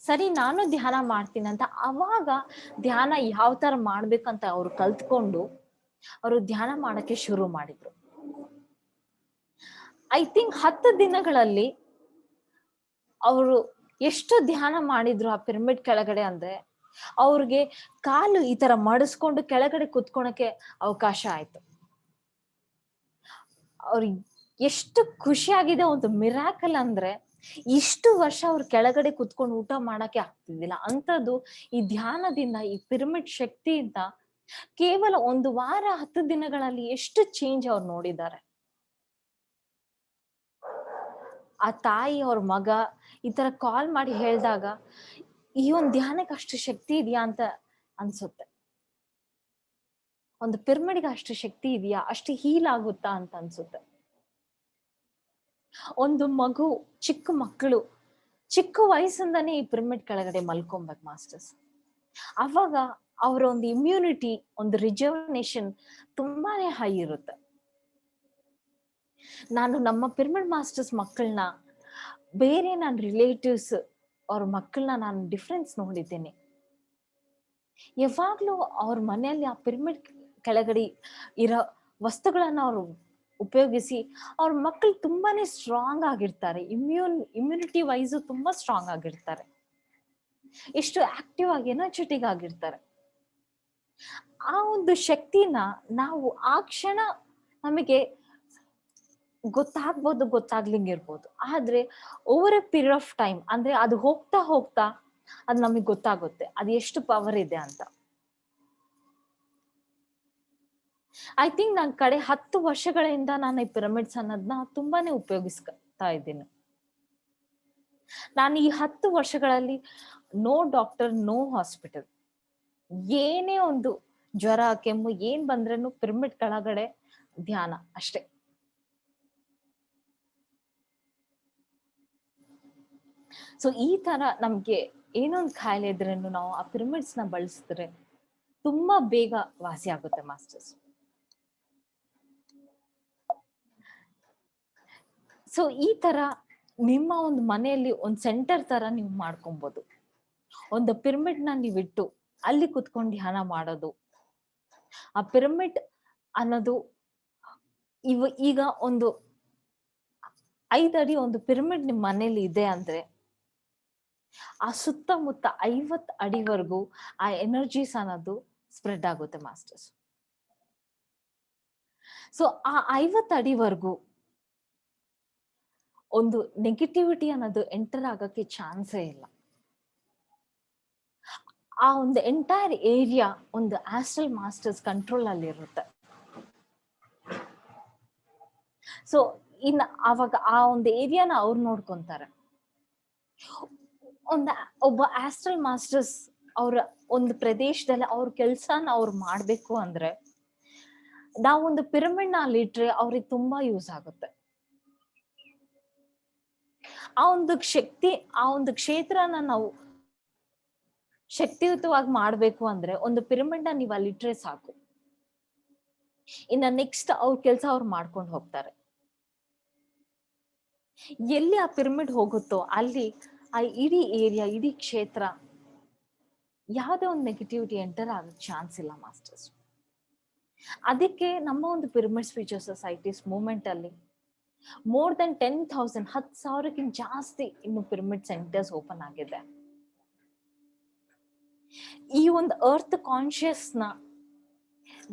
ಸರಿ ನಾನು ಧ್ಯಾನ ಮಾಡ್ತೀನಿ ಅಂತ ಅವಾಗ ಧ್ಯಾನ ಯಾವ ತರ ಮಾಡ್ಬೇಕಂತ ಅವ್ರು ಕಲ್ತ್ಕೊಂಡು ಅವರು ಧ್ಯಾನ ಮಾಡಕ್ಕೆ ಶುರು ಮಾಡಿದ್ರು. ಐ ಥಿಂಕ್ 10 ದಿನಗಳಲ್ಲಿ ಅವರು ಎಷ್ಟು ಧ್ಯಾನ ಮಾಡಿದ್ರು ಆ ಪಿರಮಿಡ್ ಕೆಳಗಡೆ ಅಂದ್ರೆ ಅವ್ರಿಗೆ ಕಾಲು ಈ ತರ ಮಡಿಸ್ಕೊಂಡು ಕೆಳಗಡೆ ಕುತ್ಕೊಳಕ್ಕೆ ಅವಕಾಶ ಆಯ್ತು. ಅವ್ರಿಗೆ ಎಷ್ಟು ಖುಷಿ ಆಗಿದೆ, ಒಂದು ಮಿರಾಕಲ್ ಅಂದ್ರೆ ಇಷ್ಟು ವರ್ಷ ಅವ್ರು ಕೆಳಗಡೆ ಕುತ್ಕೊಂಡು ಊಟ ಮಾಡಕ್ಕೆ ಆಗ್ತಿದ್ದಿಲ್ಲ ಅಂತದ್ದು ಈ ಧ್ಯಾನದಿಂದ, ಈ ಪಿರಮಿಡ್ ಶಕ್ತಿಯಿಂದ ಕೇವಲ 1 ವಾರ 10 ದಿನಗಳಲ್ಲಿ ಎಷ್ಟು ಚೇಂಜ್ ಅವ್ರು ನೋಡಿದ್ದಾರೆ. ಆ ತಾಯಿ ಅವ್ರ ಮಗ ಈ ತರ ಕಾಲ್ ಮಾಡಿ ಹೇಳಿದಾಗ ಈ ಒಂದು ಧ್ಯಾನಕ್ಕೆ ಅಷ್ಟು ಶಕ್ತಿ ಇದೆಯಾ ಅಂತ ಅನ್ಸುತ್ತೆ. ಒಂದು ಪಿರಮಿಡ್ಗೆ ಅಷ್ಟು ಶಕ್ತಿ ಇದೆಯಾ, ಅಷ್ಟು ಹೀಲ್ ಆಗುತ್ತಾ ಅಂತ ಅನ್ಸುತ್ತೆ. ಒಂದು ಮಗು, ಚಿಕ್ಕ ಮಕ್ಕಳು ಚಿಕ್ಕ ವಯಸ್ಸಿಂದಾನೇ ಈ ಪಿರಮಿಡ್ ಕೆಳಗಡೆ ಮಲ್ಕೊಬೇಕು ಮಾಸ್ಟರ್ಸ್. ಅವಾಗ ಅವರ ಒಂದು ಇಮ್ಯುನಿಟಿ, ಒಂದು ರಿಜರ್ವನೇಷನ್ ತುಂಬಾನೇ ಹೈ ಇರುತ್ತೆ. ನಾನು ನಮ್ಮ ಪಿರಮಿಡ್ ಮಾಸ್ಟರ್ಸ್ ಮಕ್ಕಳನ್ನ, ಬೇರೆ ನನ್ನ ರಿಲೇಟಿವ್ಸ್ ಅವ್ರ ಮಕ್ಕಳನ್ನ ನಾನು ಡಿಫ್ರೆನ್ಸ್ ನೋಡಿದ್ದೇನೆ. ಯಾವಾಗ್ಲೂ ಅವ್ರ ಮನೆಯಲ್ಲಿ ಆ ಪಿರಮಿಡ್ ಕೆಳಗಡೆ ಇರೋ ವಸ್ತುಗಳನ್ನ ಅವರು ಉಪಯೋಗಿಸಿ ಅವ್ರ ಮಕ್ಕಳು ತುಂಬಾನೇ ಸ್ಟ್ರಾಂಗ್ ಆಗಿರ್ತಾರೆ. ಇಮ್ಯುನಿಟಿ ವೈಸ್ ತುಂಬಾ ಸ್ಟ್ರಾಂಗ್ ಆಗಿರ್ತಾರೆ. ಎಷ್ಟು ಆಕ್ಟಿವ್ ಆಗಿ ಎನರ್ಜೆಟಿಕ್ ಆಗಿರ್ತಾರೆ. ಆ ಒಂದು ಶಕ್ತಿನ ನಾವು ಆ ಕ್ಷಣ ನಮಗೆ ಗೊತ್ತಾಗ್ಬೋದು, ಗೊತ್ತಾಗ್ಲಿಂಗಿರ್ಬೋದು. ಆದ್ರೆ over A period of time, ಅಂದ್ರೆ ಅದು ಹೋಗ್ತಾ ಹೋಗ್ತಾ ಅದು ನಮಗೆ ಗೊತ್ತಾಗುತ್ತೆ ಅದು ಎಷ್ಟು ಪವರ್ ಇದೆ ಅಂತ. ಐ ಥಿಂಕ್ ನನ್ನ ಕಡೆ 10 ವರ್ಷಗಳಿಂದ ನಾನು ಈ ಪಿರಮಿಡ್ಸ್ ಅನ್ನೋದನ್ನ ತುಂಬಾನೇ ಉಪಯೋಗಿಸ್ತಾ ಇದ್ದೀನಿ. ನಾನು ಈ 10 ವರ್ಷಗಳಲ್ಲಿ ನೋ ಡಾಕ್ಟರ್, ನೋ ಹಾಸ್ಪಿಟಲ್, ಏನೇ ಒಂದು ಜ್ವರ ಕೆಮ್ಮು ಏನ್ ಬಂದ್ರೂ ಪಿರಮಿಡ್ ಕೆಳಗಡೆ ಧ್ಯಾನ ಅಷ್ಟೇ. ಸೊ ಈ ತರ ನಮ್ಗೆ ಏನೊಂದು ಖಾಯಿಲೆ ಇದ್ರೇನು ನಾವು ಆ ಪಿರಮಿಡ್ಸ್ ನ ಬಳಸಿದ್ರೆ ತುಂಬಾ ಬೇಗ ವಾಸಿ ಆಗುತ್ತೆ ಮಾಸ್ಟರ್ಸ್. ಸೊ ಈ ತರ ನಿಮ್ಮ ಒಂದು ಮನೆಯಲ್ಲಿ ಒಂದು ಸೆಂಟರ್ ತರ ನೀವು ಮಾಡ್ಕೊಬಹುದು. ಒಂದು ಪಿರಮಿಡ್ ನ ನೀವಿಟ್ಟು ಅಲ್ಲಿ ಕುತ್ಕೊಂಡು ಧ್ಯಾನ ಮಾಡೋದು. ಆ ಪಿರಮಿಡ್ ಅನ್ನೋದು ಈಗ ಒಂದು 5 ಅಡಿ ಒಂದು ಪಿರಮಿಡ್ ನಿಮ್ ಮನೇಲಿ ಇದೆ ಅಂದ್ರೆ ಆ ಸುತ್ತಮುತ್ತ 50 ಅಡಿವರೆಗೂ ಆ ಎನರ್ಜೀಸ್ ಅನ್ನೋದು ಸ್ಪ್ರೆಡ್ ಆಗುತ್ತೆ ಮಾಸ್ಟರ್ಸ್. ಸೊ ಆ 50 ಅಡಿವರೆಗೂ ಒಂದು ನೆಗೆಟಿವಿಟಿ ಅನ್ನೋದು ಎಂಟರ್ ಆಗಕ್ಕೆ ಚಾನ್ಸೇ ಇಲ್ಲ. ಆ ಒಂದು ಎಂಟೈರ್ ಏರಿಯಾ ಒಂದು ಆಸ್ಟ್ರಲ್ ಮಾಸ್ಟರ್ಸ್ ಕಂಟ್ರೋಲ್ ಅಲ್ಲಿ ಇರುತ್ತೆ. ಸೊ ಇನ್ನು ಅವಾಗ ಆ ಒಂದು ಏರಿಯಾನ ಅವ್ರು ನೋಡ್ಕೊಂತಾರೆ. ಒಬ್ಬ ಆಸ್ಟ್ರಲ್ ಮಾಸ್ಟರ್ಸ್ ಅವ್ರ ಒಂದು ಪ್ರದೇಶದಲ್ಲಿ ಅವ್ರ ಕೆಲ್ಸನ ಅವ್ರು ಮಾಡ್ಬೇಕು ಅಂದ್ರೆ ನಾವೊಂದು ಪಿರಮಿಡ್ ನ ಅಲ್ಲಿ ಇಟ್ರೆ ಅವ್ರಿಗೆ ತುಂಬಾ ಯೂಸ್ ಆಗುತ್ತೆ. ಆ ಒಂದು ಶಕ್ತಿ, ಆ ಒಂದು ಕ್ಷೇತ್ರನ ನಾವು ಶಕ್ತಿಯುತವಾಗಿ ಮಾಡ್ಬೇಕು ಅಂದ್ರೆ ಒಂದು ಪಿರಮಿಡ್ ನ ನೀವು ಅಲ್ಲಿ ಇಟ್ರೆ ಸಾಕು. ಇನ್ನ ನೆಕ್ಸ್ಟ್ ಅವ್ರ ಕೆಲ್ಸ ಅವ್ರು ಮಾಡ್ಕೊಂಡು ಹೋಗ್ತಾರೆ. ಎಲ್ಲಿ ಆ ಪಿರಮಿಡ್ ಹೋಗುತ್ತೋ ಅಲ್ಲಿ ಆ ಇಡೀ ಏರಿಯಾ, ಇಡೀ ಕ್ಷೇತ್ರ ಯಾವುದೇ ಒಂದು ನೆಗೆಟಿವಿಟಿ ಎಂಟರ್ ಆಗಕ್ಕೆ ಚಾನ್ಸ್ ಇಲ್ಲ ಮಾಸ್ಟರ್ಸ್. ಅದಕ್ಕೆ ನಮ್ಮ ಒಂದು ಪಿರಮಿಡ್ ಸ್ಪಿರಿಚುವಲ್ ಸೊಸೈಟೀಸ್ ಮೂವ್ಮೆಂಟ್ ಅಲ್ಲಿ ಮೋರ್ ದೆನ್ 10,000 10,000ಕ್ಕಿಂತ ಜಾಸ್ತಿ ಇನ್ನು ಪಿರಮಿಡ್ ಸೆಂಟರ್ಸ್ ಓಪನ್ ಆಗಿದೆ. ಈ ಒಂದು ಅರ್ತ್ ಕಾನ್ಶಿಯಸ್ ನ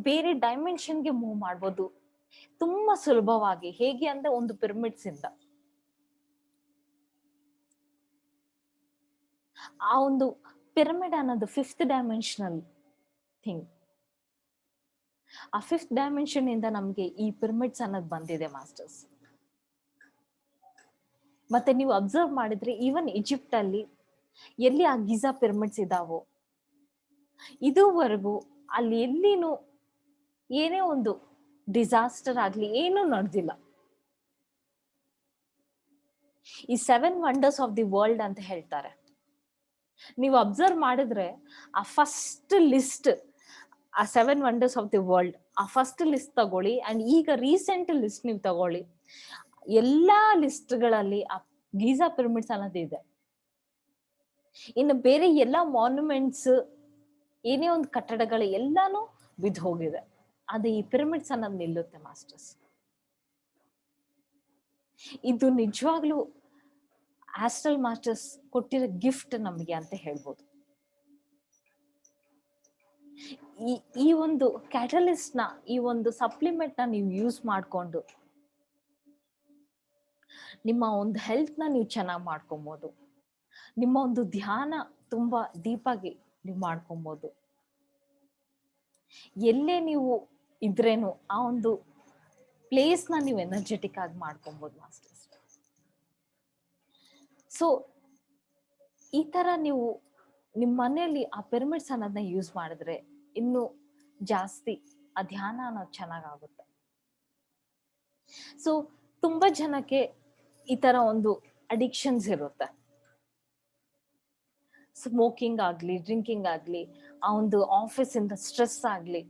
ಬೇರೆ ಡೈಮೆನ್ಷನ್ಗೆ ಮೂವ್ ಮಾಡ್ಬೋದು ತುಂಬಾ ಸುಲಭವಾಗಿ. ಹೇಗೆ ಅಂದ್ರೆ ಒಂದು ಪಿರಮಿಡ್ಸ್ ಇಂದ ಆ ಒಂದು ಪಿರಮಿಡ್ ಅನ್ನೋದು 5th ಡೈಮೆನ್ಷನಲ್ ಥಿಂಗ್. ಆ 5th ಡೈಮೆನ್ಷನ್ ಇಂದ ನಮ್ಗೆ ಈ ಪಿರಮಿಡ್ಸ್ ಅನ್ನೋದು ಬಂದಿದೆ ಮಾಸ್ಟರ್ಸ್. ಮತ್ತೆ ನೀವು ಅಬ್ಸರ್ವ್ ಮಾಡಿದ್ರೆ ಈವನ್ ಈಜಿಪ್ಟ್ ಅಲ್ಲಿ ಎಲ್ಲಿ ಆ ಗಿಜಾ ಪಿರಮಿಡ್ಸ್ ಇದಾವೋ ಇದುವರೆಗೂ ಅಲ್ಲಿ ಎಲ್ಲಿನೂ ಏನೇ ಒಂದು ಡಿಸಾಸ್ಟರ್ ಆಗ್ಲಿ ಏನೂ ನಡೆದಿಲ್ಲ. ಈ 7 ವಂಡರ್ಸ್ ಆಫ್ ದಿ ವರ್ಲ್ಡ್ ಅಂತ ಹೇಳ್ತಾರೆ. ನೀವು ಅಬ್ಸರ್ವ್ ಮಾಡಿದ್ರೆ ಆ ಫಸ್ಟ್ ಲಿಸ್ಟ್, ಆ 7 ವಂಡರ್ಸ್ ಆಫ್ ದಿ ವರ್ಲ್ಡ್, ಆ ಫಸ್ಟ್ ಲಿಸ್ಟ್ ತಗೊಳ್ಳಿ ಅಂಡ್ ಈಗ ರೀಸೆಂಟ್ ಲಿಸ್ಟ್ ನೀವು ತಗೊಳ್ಳಿ, ಎಲ್ಲಾ ಲಿಸ್ಟ್ಗಳಲ್ಲಿ ಆ ಗೀಜಾ ಪಿರಮಿಡ್ಸ್ ಅನ್ನೋದು ಇದೆ. ಇನ್ನು ಬೇರೆ ಎಲ್ಲಾ ಮಾನ್ಯುಮೆಂಟ್ಸ್, ಏನೇ ಒಂದು ಕಟ್ಟಡಗಳು ಎಲ್ಲಾನು ಬಿದ್ದು ಹೋಗಿದೆ. ಅದು ಈ ಪಿರಮಿಡ್ಸ್ ಅನ್ನೋದು ನಿಲ್ಲುತ್ತೆ ಮಾಸ್ಟರ್ಸ್. ಇದು ನಿಜವಾಗ್ಲೂ ಆಸ್ಟ್ರಲ್ ಮಾಸ್ಟರ್ಸ್ ಕೊಟ್ಟಿರೋ ಗಿಫ್ಟ್ ನಮಗೆ ಅಂತ ಹೇಳ್ಬೋದು. ಈ ಈ ಒಂದು ಕ್ಯಾಟಲಿಸ್ಟ್ ನ, ಈ ಒಂದು ಸಪ್ಲಿಮೆಂಟ್ ನ ನೀವು ಯೂಸ್ ಮಾಡ್ಕೊಂಡು ನಿಮ್ಮ ಒಂದು ಹೆಲ್ತ್ ನ ನೀವು ಚೆನ್ನಾಗಿ ಮಾಡ್ಕೊಬಹುದು. ನಿಮ್ಮ ಒಂದು ಧ್ಯಾನ ತುಂಬಾ ಡೀಪ್ ಆಗಿ ನೀವು ಮಾಡ್ಕೊಬಹುದು. ಎಲ್ಲೇ ನೀವು ಇದ್ರೇನು ಆ ಒಂದು ಪ್ಲೇಸ್ ನ ನೀವು ಎನರ್ಜೆಟಿಕ್ ಆಗಿ ಮಾಡ್ಕೊಬಹುದು ಮಾಸ್ಟರ್ಸ್. ಸೊ ಈ ತರ ನೀವು ನಿಮ್ಮ ಮನೆಯಲ್ಲಿ ಆ ಪಿರಮಿಡ್ಸ್ ಅನ್ನೋದನ್ನ ಯೂಸ್ ಮಾಡಿದ್ರೆ ಇನ್ನು ಜಾಸ್ತಿ ಆ ಧ್ಯಾನ ಅನ್ನೋದು ಚೆನ್ನಾಗಾಗುತ್ತೆ. ಸೊ ತುಂಬಾ ಜನಕ್ಕೆ ಈ ತರ ಒಂದು ಅಡಿಕ್ಷನ್ಸ್ ಇರುತ್ತೆ. ಸ್ಮೋಕಿಂಗ್ ಆಗ್ಲಿ, ಡ್ರಿಂಕಿಂಗ್ ಆಗ್ಲಿ, ಆ ಒಂದು ಆಫೀಸ್ ಇಂದ ಸ್ಟ್ರೆಸ್ ಆಗ್ಲಿ,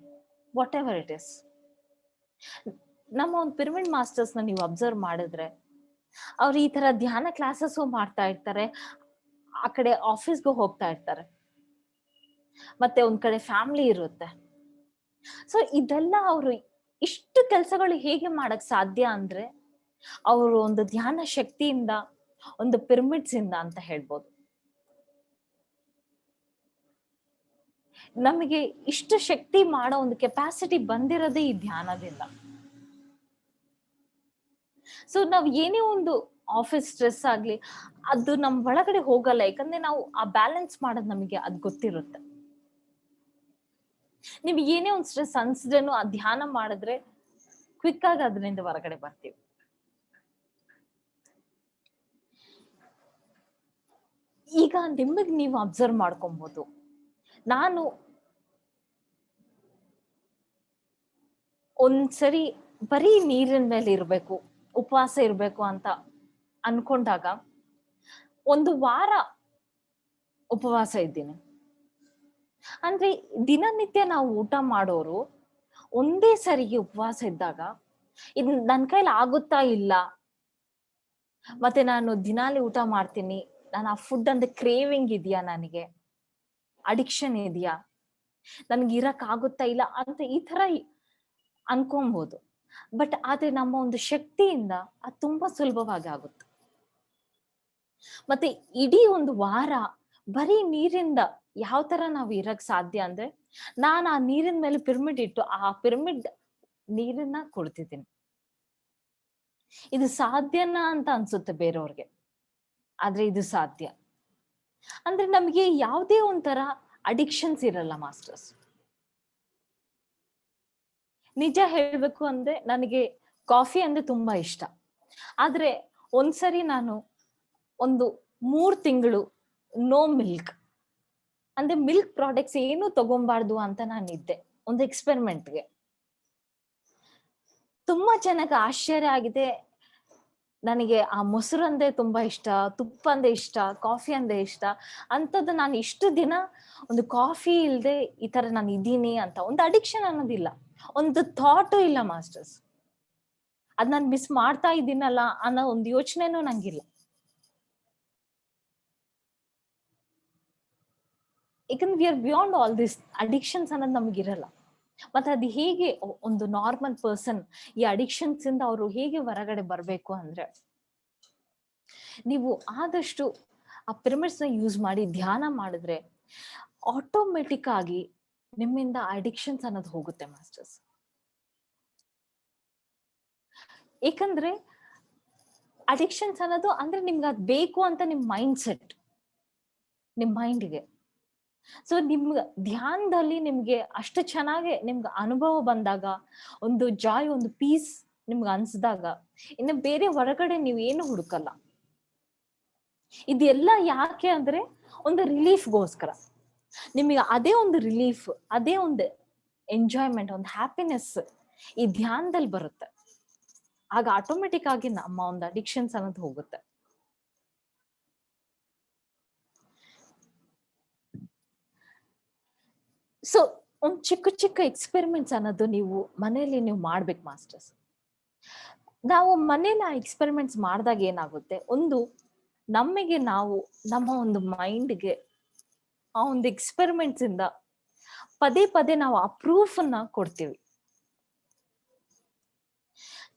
ವಾಟ್ ಎವರ್ ಇಟ್ ಇಸ್. ನಮ್ಮ ಒಂದು ಪಿರಮಿಡ್ ಮಾಸ್ಟರ್ಸ್ ನ ನೀವು ಅಬ್ಸರ್ವ್ ಮಾಡಿದ್ರೆ ಅವ್ರು ಈ ತರ ಧ್ಯಾನ ಕ್ಲಾಸಸ್ ಮಾಡ್ತಾ ಇರ್ತಾರೆ, ಆ ಕಡೆ ಆಫೀಸ್ಗೂ ಹೋಗ್ತಾ ಇರ್ತಾರೆ, ಮತ್ತೆ ಒಂದ್ ಕಡೆ ಫ್ಯಾಮಿಲಿ ಇರುತ್ತೆ. ಸೊ ಇದೆಲ್ಲ ಅವರು ಇಷ್ಟು ಕೆಲಸಗಳು ಹೇಗೆ ಮಾಡಕ್ ಸಾಧ್ಯ ಅಂದ್ರೆ ಅವರು ಒಂದು ಧ್ಯಾನ ಶಕ್ತಿಯಿಂದ, ಒಂದು ಪಿರಮಿಡ್ಸ್ ಇಂದ ಅಂತ ಹೇಳ್ಬೋದು. ನಮಗೆ ಇಷ್ಟು ಶಕ್ತಿ ಮಾಡೋ ಒಂದು ಕೆಪಾಸಿಟಿ ಬಂದಿರೋದೇ ಈ ಧ್ಯಾನದಿಂದ. ಸೊ ನಾವ್ ಏನೇ ಒಂದು ಆಫೀಸ್ ಸ್ಟ್ರೆಸ್ ಆಗ್ಲಿ ಅದು ನಮ್ ಒಳಗಡೆ ಹೋಗಲ್ಲ, ಯಾಕಂದ್ರೆ ನಾವು ಆ ಬ್ಯಾಲೆನ್ಸ್ ಮಾಡೋದು ನಮಗೆ ಅದ್ ಗೊತ್ತಿರುತ್ತೆ. ನೀವ್ ಏನೇ ಒಂದ್ ಸ್ಟ್ರೆಸ್ ಅನ್ಸಿದ್ರೇನು ಆ ಧ್ಯಾನ ಮಾಡಿದ್ರೆ ಕ್ವಿಕ್ ಆಗಿ ಅದರಿಂದ ಹೊರಗಡೆ ಬರ್ತೀವಿ. ಈಗ ನಿಮಗ್ ನೀವು ಅಬ್ಸರ್ವ್ ಮಾಡ್ಕೊಬಹುದು, ನಾನು ಒಂದ್ಸರಿ ಬರೀ ನೀರಿನ ಮೇಲೆ ಇರ್ಬೇಕು, ಉಪವಾಸ ಇರ್ಬೇಕು ಅಂತ ಅನ್ಕೊಂಡಾಗ ಒಂದು ವಾರ ಉಪವಾಸ ಇದ್ದೀನಿ ಅಂದ್ರೆ ದಿನನಿತ್ಯ ನಾವು ಊಟ ಮಾಡೋರು ಒಂದೇ ಸರಿಗೆ ಉಪವಾಸ ಇದ್ದಾಗ ಇದ್ ನನ್ ಕೈಲಿ ಆಗುತ್ತಾ ಇಲ್ಲ, ಮತ್ತೆ ನಾನು ದಿನಾಲಿ ಊಟ ಮಾಡ್ತೀನಿ, ನಾನು ಆ ಫುಡ್ ಅಂದ್ರೆ ಕ್ರೇವಿಂಗ್ ಇದೆಯಾ, ನನಗೆ ಅಡಿಕ್ಷನ್ ಇದೆಯಾ, ನನ್ಗೆ ಇರಕ್ ಆಗುತ್ತಾ ಇಲ್ಲ ಅಂತ ಈ ತರ ಅನ್ಕೊಬಹುದು. ಬಟ್ ಆದ್ರೆ ನಮ್ಮ ಒಂದು ಶಕ್ತಿಯಿಂದ ಅದು ತುಂಬಾ ಸುಲಭವಾಗಿ ಆಗುತ್ತೆ. ಮತ್ತೆ ಇಡೀ ಒಂದು ವಾರ ಬರೀ ನೀರಿಂದ ಯಾವ ತರ ನಾವು ಇರಕ್ ಸಾಧ್ಯ ಅಂದ್ರೆ, ನಾನು ಆ ನೀರಿನ ಮೇಲೆ ಪಿರಮಿಡ್ ಇಟ್ಟು ಆ ಪಿರಮಿಡ್ ನೀರನ್ನ ಕೊಡ್ತಿದ್ದೀನಿ. ಇದು ಸಾಧ್ಯನಾ ಅಂತ ಅನ್ಸುತ್ತೆ ಬೇರೆಯವ್ರಿಗೆ, ಆದ್ರೆ ಇದು ಸಾಧ್ಯ. ಅಂದ್ರೆ ನಮ್ಗೆ ಯಾವುದೇ ಒಂಥರ ಅಡಿಕ್ಷನ್ಸ್ ಇರಲ್ಲ ಮಾಸ್ಟರ್ಸ್. ನಿಜ ಹೇಳ್ಬೇಕು ಅಂದ್ರೆ ನನಗೆ ಕಾಫಿ ಅಂದ್ರೆ ತುಂಬಾ ಇಷ್ಟ. ಆದ್ರೆ ಒಂದ್ಸರಿ ನಾನು ಒಂದು 3 ತಿಂಗಳು ನೋ ಮಿಲ್ಕ್ ಅಂದ್ರೆ ಮಿಲ್ಕ್ ಪ್ರಾಡಕ್ಟ್ಸ್ ಏನು ತಗೊಂಬಾರ್ದು ಅಂತ ನಾನಿದ್ದೆ ಒಂದು ಎಕ್ಸ್ಪೆರಿಮೆಂಟ್ಗೆ. ತುಂಬಾ ಚೆನ್ನಾಗಿ ಆಶ್ಚರ್ಯ ಆಗಿದೆ. ನನಗೆ ಆ ಮೊಸರು ಅಂದ್ರೆ ತುಂಬಾ ಇಷ್ಟ, ತುಪ್ಪ ಅಂದ್ರೆ ಇಷ್ಟ, ಕಾಫಿ ಅಂದ್ರೆ ಇಷ್ಟ. ಅಂತದ್ದು ನಾನು ಇಷ್ಟು ದಿನ ಒಂದು ಕಾಫಿ ಇಲ್ದೆ ಈ ತರ ನಾನು ಇದ್ದೀನಿ ಅಂತ ಒಂದು ಅಡಿಕ್ಷನ್ ಅನ್ನೋದಿಲ್ಲ, ಒಂದು ಥಾಟು ಇಲ್ಲ ಮಾಸ್ಟರ್ಸ್. ಅದ್ ನಾನು ಮಿಸ್ ಮಾಡ್ತಾ ಇದ್ದೀನಲ್ಲ ಅನ್ನೋ ಒಂದು ಯೋಚನೆನೂ ನಂಗಿಲ್ಲ. ಯಾಕಂದ್ರೆ we are beyond all this. Addictions ಅನ್ನೋದು ನಮಗಿರಲ್ಲ. ಮತ್ತೆ ಅದು ಹೇಗೆ ಒಂದು ನಾರ್ಮಲ್ ಪರ್ಸನ್ ಈ ಅಡಿಕ್ಷನ್ಸ್ ಇಂದ ಅವರು ಹೇಗೆ ಹೊರಗಡೆ ಬರ್ಬೇಕು ಅಂದ್ರೆ, ನೀವು ಆದಷ್ಟು ಆ ಪಿರಮಿಡ್ಸ್ ನ ಯೂಸ್ ಮಾಡಿ ಧ್ಯಾನ ಮಾಡಿದ್ರೆ ಆಟೋಮೆಟಿಕ್ ಆಗಿ ನಿಮ್ಮಿಂದ ಅಡಿಕ್ಷನ್ಸ್ ಅನ್ನೋದು ಹೋಗುತ್ತೆ ಮಾಸ್ಟರ್ಸ್. ಏಕಂದ್ರೆ ಅಡಿಕ್ಷನ್ಸ್ ಅನ್ನೋದು ಅಂದ್ರೆ ನಿಮ್ಗೆ ಅದ್ ಬೇಕು ಅಂತ ನಿಮ್ ಮೈಂಡ್ ಸೆಟ್, ನಿಮ್ ಮೈಂಡ್ಗೆ. ಸೊ ನಿಮ್ಗೆ ಧ್ಯಾನದಲ್ಲಿ ನಿಮ್ಗೆ ಅಷ್ಟು ಚೆನ್ನಾಗಿ ನಿಮ್ಗೆ ಅನುಭವ ಬಂದಾಗ, ಒಂದು ಜಾಯ್, ಒಂದು ಪೀಸ್ ನಿಮ್ಗೆ ಅನ್ಸಿದಾಗ ಇನ್ನು ಬೇರೆ ಹೊರಗಡೆ ನೀವು ಏನು ಹುಡುಕಲ್ಲ. ಇದೆಲ್ಲ ಯಾಕೆ ಅಂದ್ರೆ ಒಂದು ರಿಲೀಫ್ಗೋಸ್ಕರ. ನಿಮಗೆ ಅದೇ ಒಂದು ರಿಲೀಫ್, ಅದೇ ಒಂದು ಎಂಜಾಯ್ಮೆಂಟ್, ಒಂದು ಹ್ಯಾಪಿನೆಸ್ ಈ ಧ್ಯಾನದಲ್ಲಿ ಬರುತ್ತೆ. ಆಗ ಆಟೋಮೆಟಿಕ್ ಆಗಿ ನಮ್ಮ ಒಂದು ಅಡಿಕ್ಷನ್ಸ್ ಅನ್ನೋದು ಹೋಗುತ್ತೆ. ಸೊ ಒಂದ್ ಚಿಕ್ಕ ಚಿಕ್ಕ ಎಕ್ಸ್ಪೆರಿಮೆಂಟ್ಸ್ ಅನ್ನೋದು ನೀವು ಮನೆಯಲ್ಲಿ ನೀವು ಮಾಡ್ಬೇಕು ಮಾಸ್ಟರ್ಸ್. ನಾವು ಮನೇಲಿ ಆ ಎಕ್ಸ್ಪೆರಿಮೆಂಟ್ಸ್ ಮಾಡಿದಾಗ ಏನಾಗುತ್ತೆ, ಒಂದು ನಮಗೆ ನಾವು ನಮ್ಮ ಒಂದು ಮೈಂಡ್ಗೆ ಆ ಒಂದು ಎಕ್ಸ್ಪೆರಿಮೆಂಟ್ಸ್ ಇಂದ ಪದೇ ಪದೇ ನಾವು ಆ ಪ್ರೂಫ್ ಅನ್ನ ಕೊಡ್ತೀವಿ.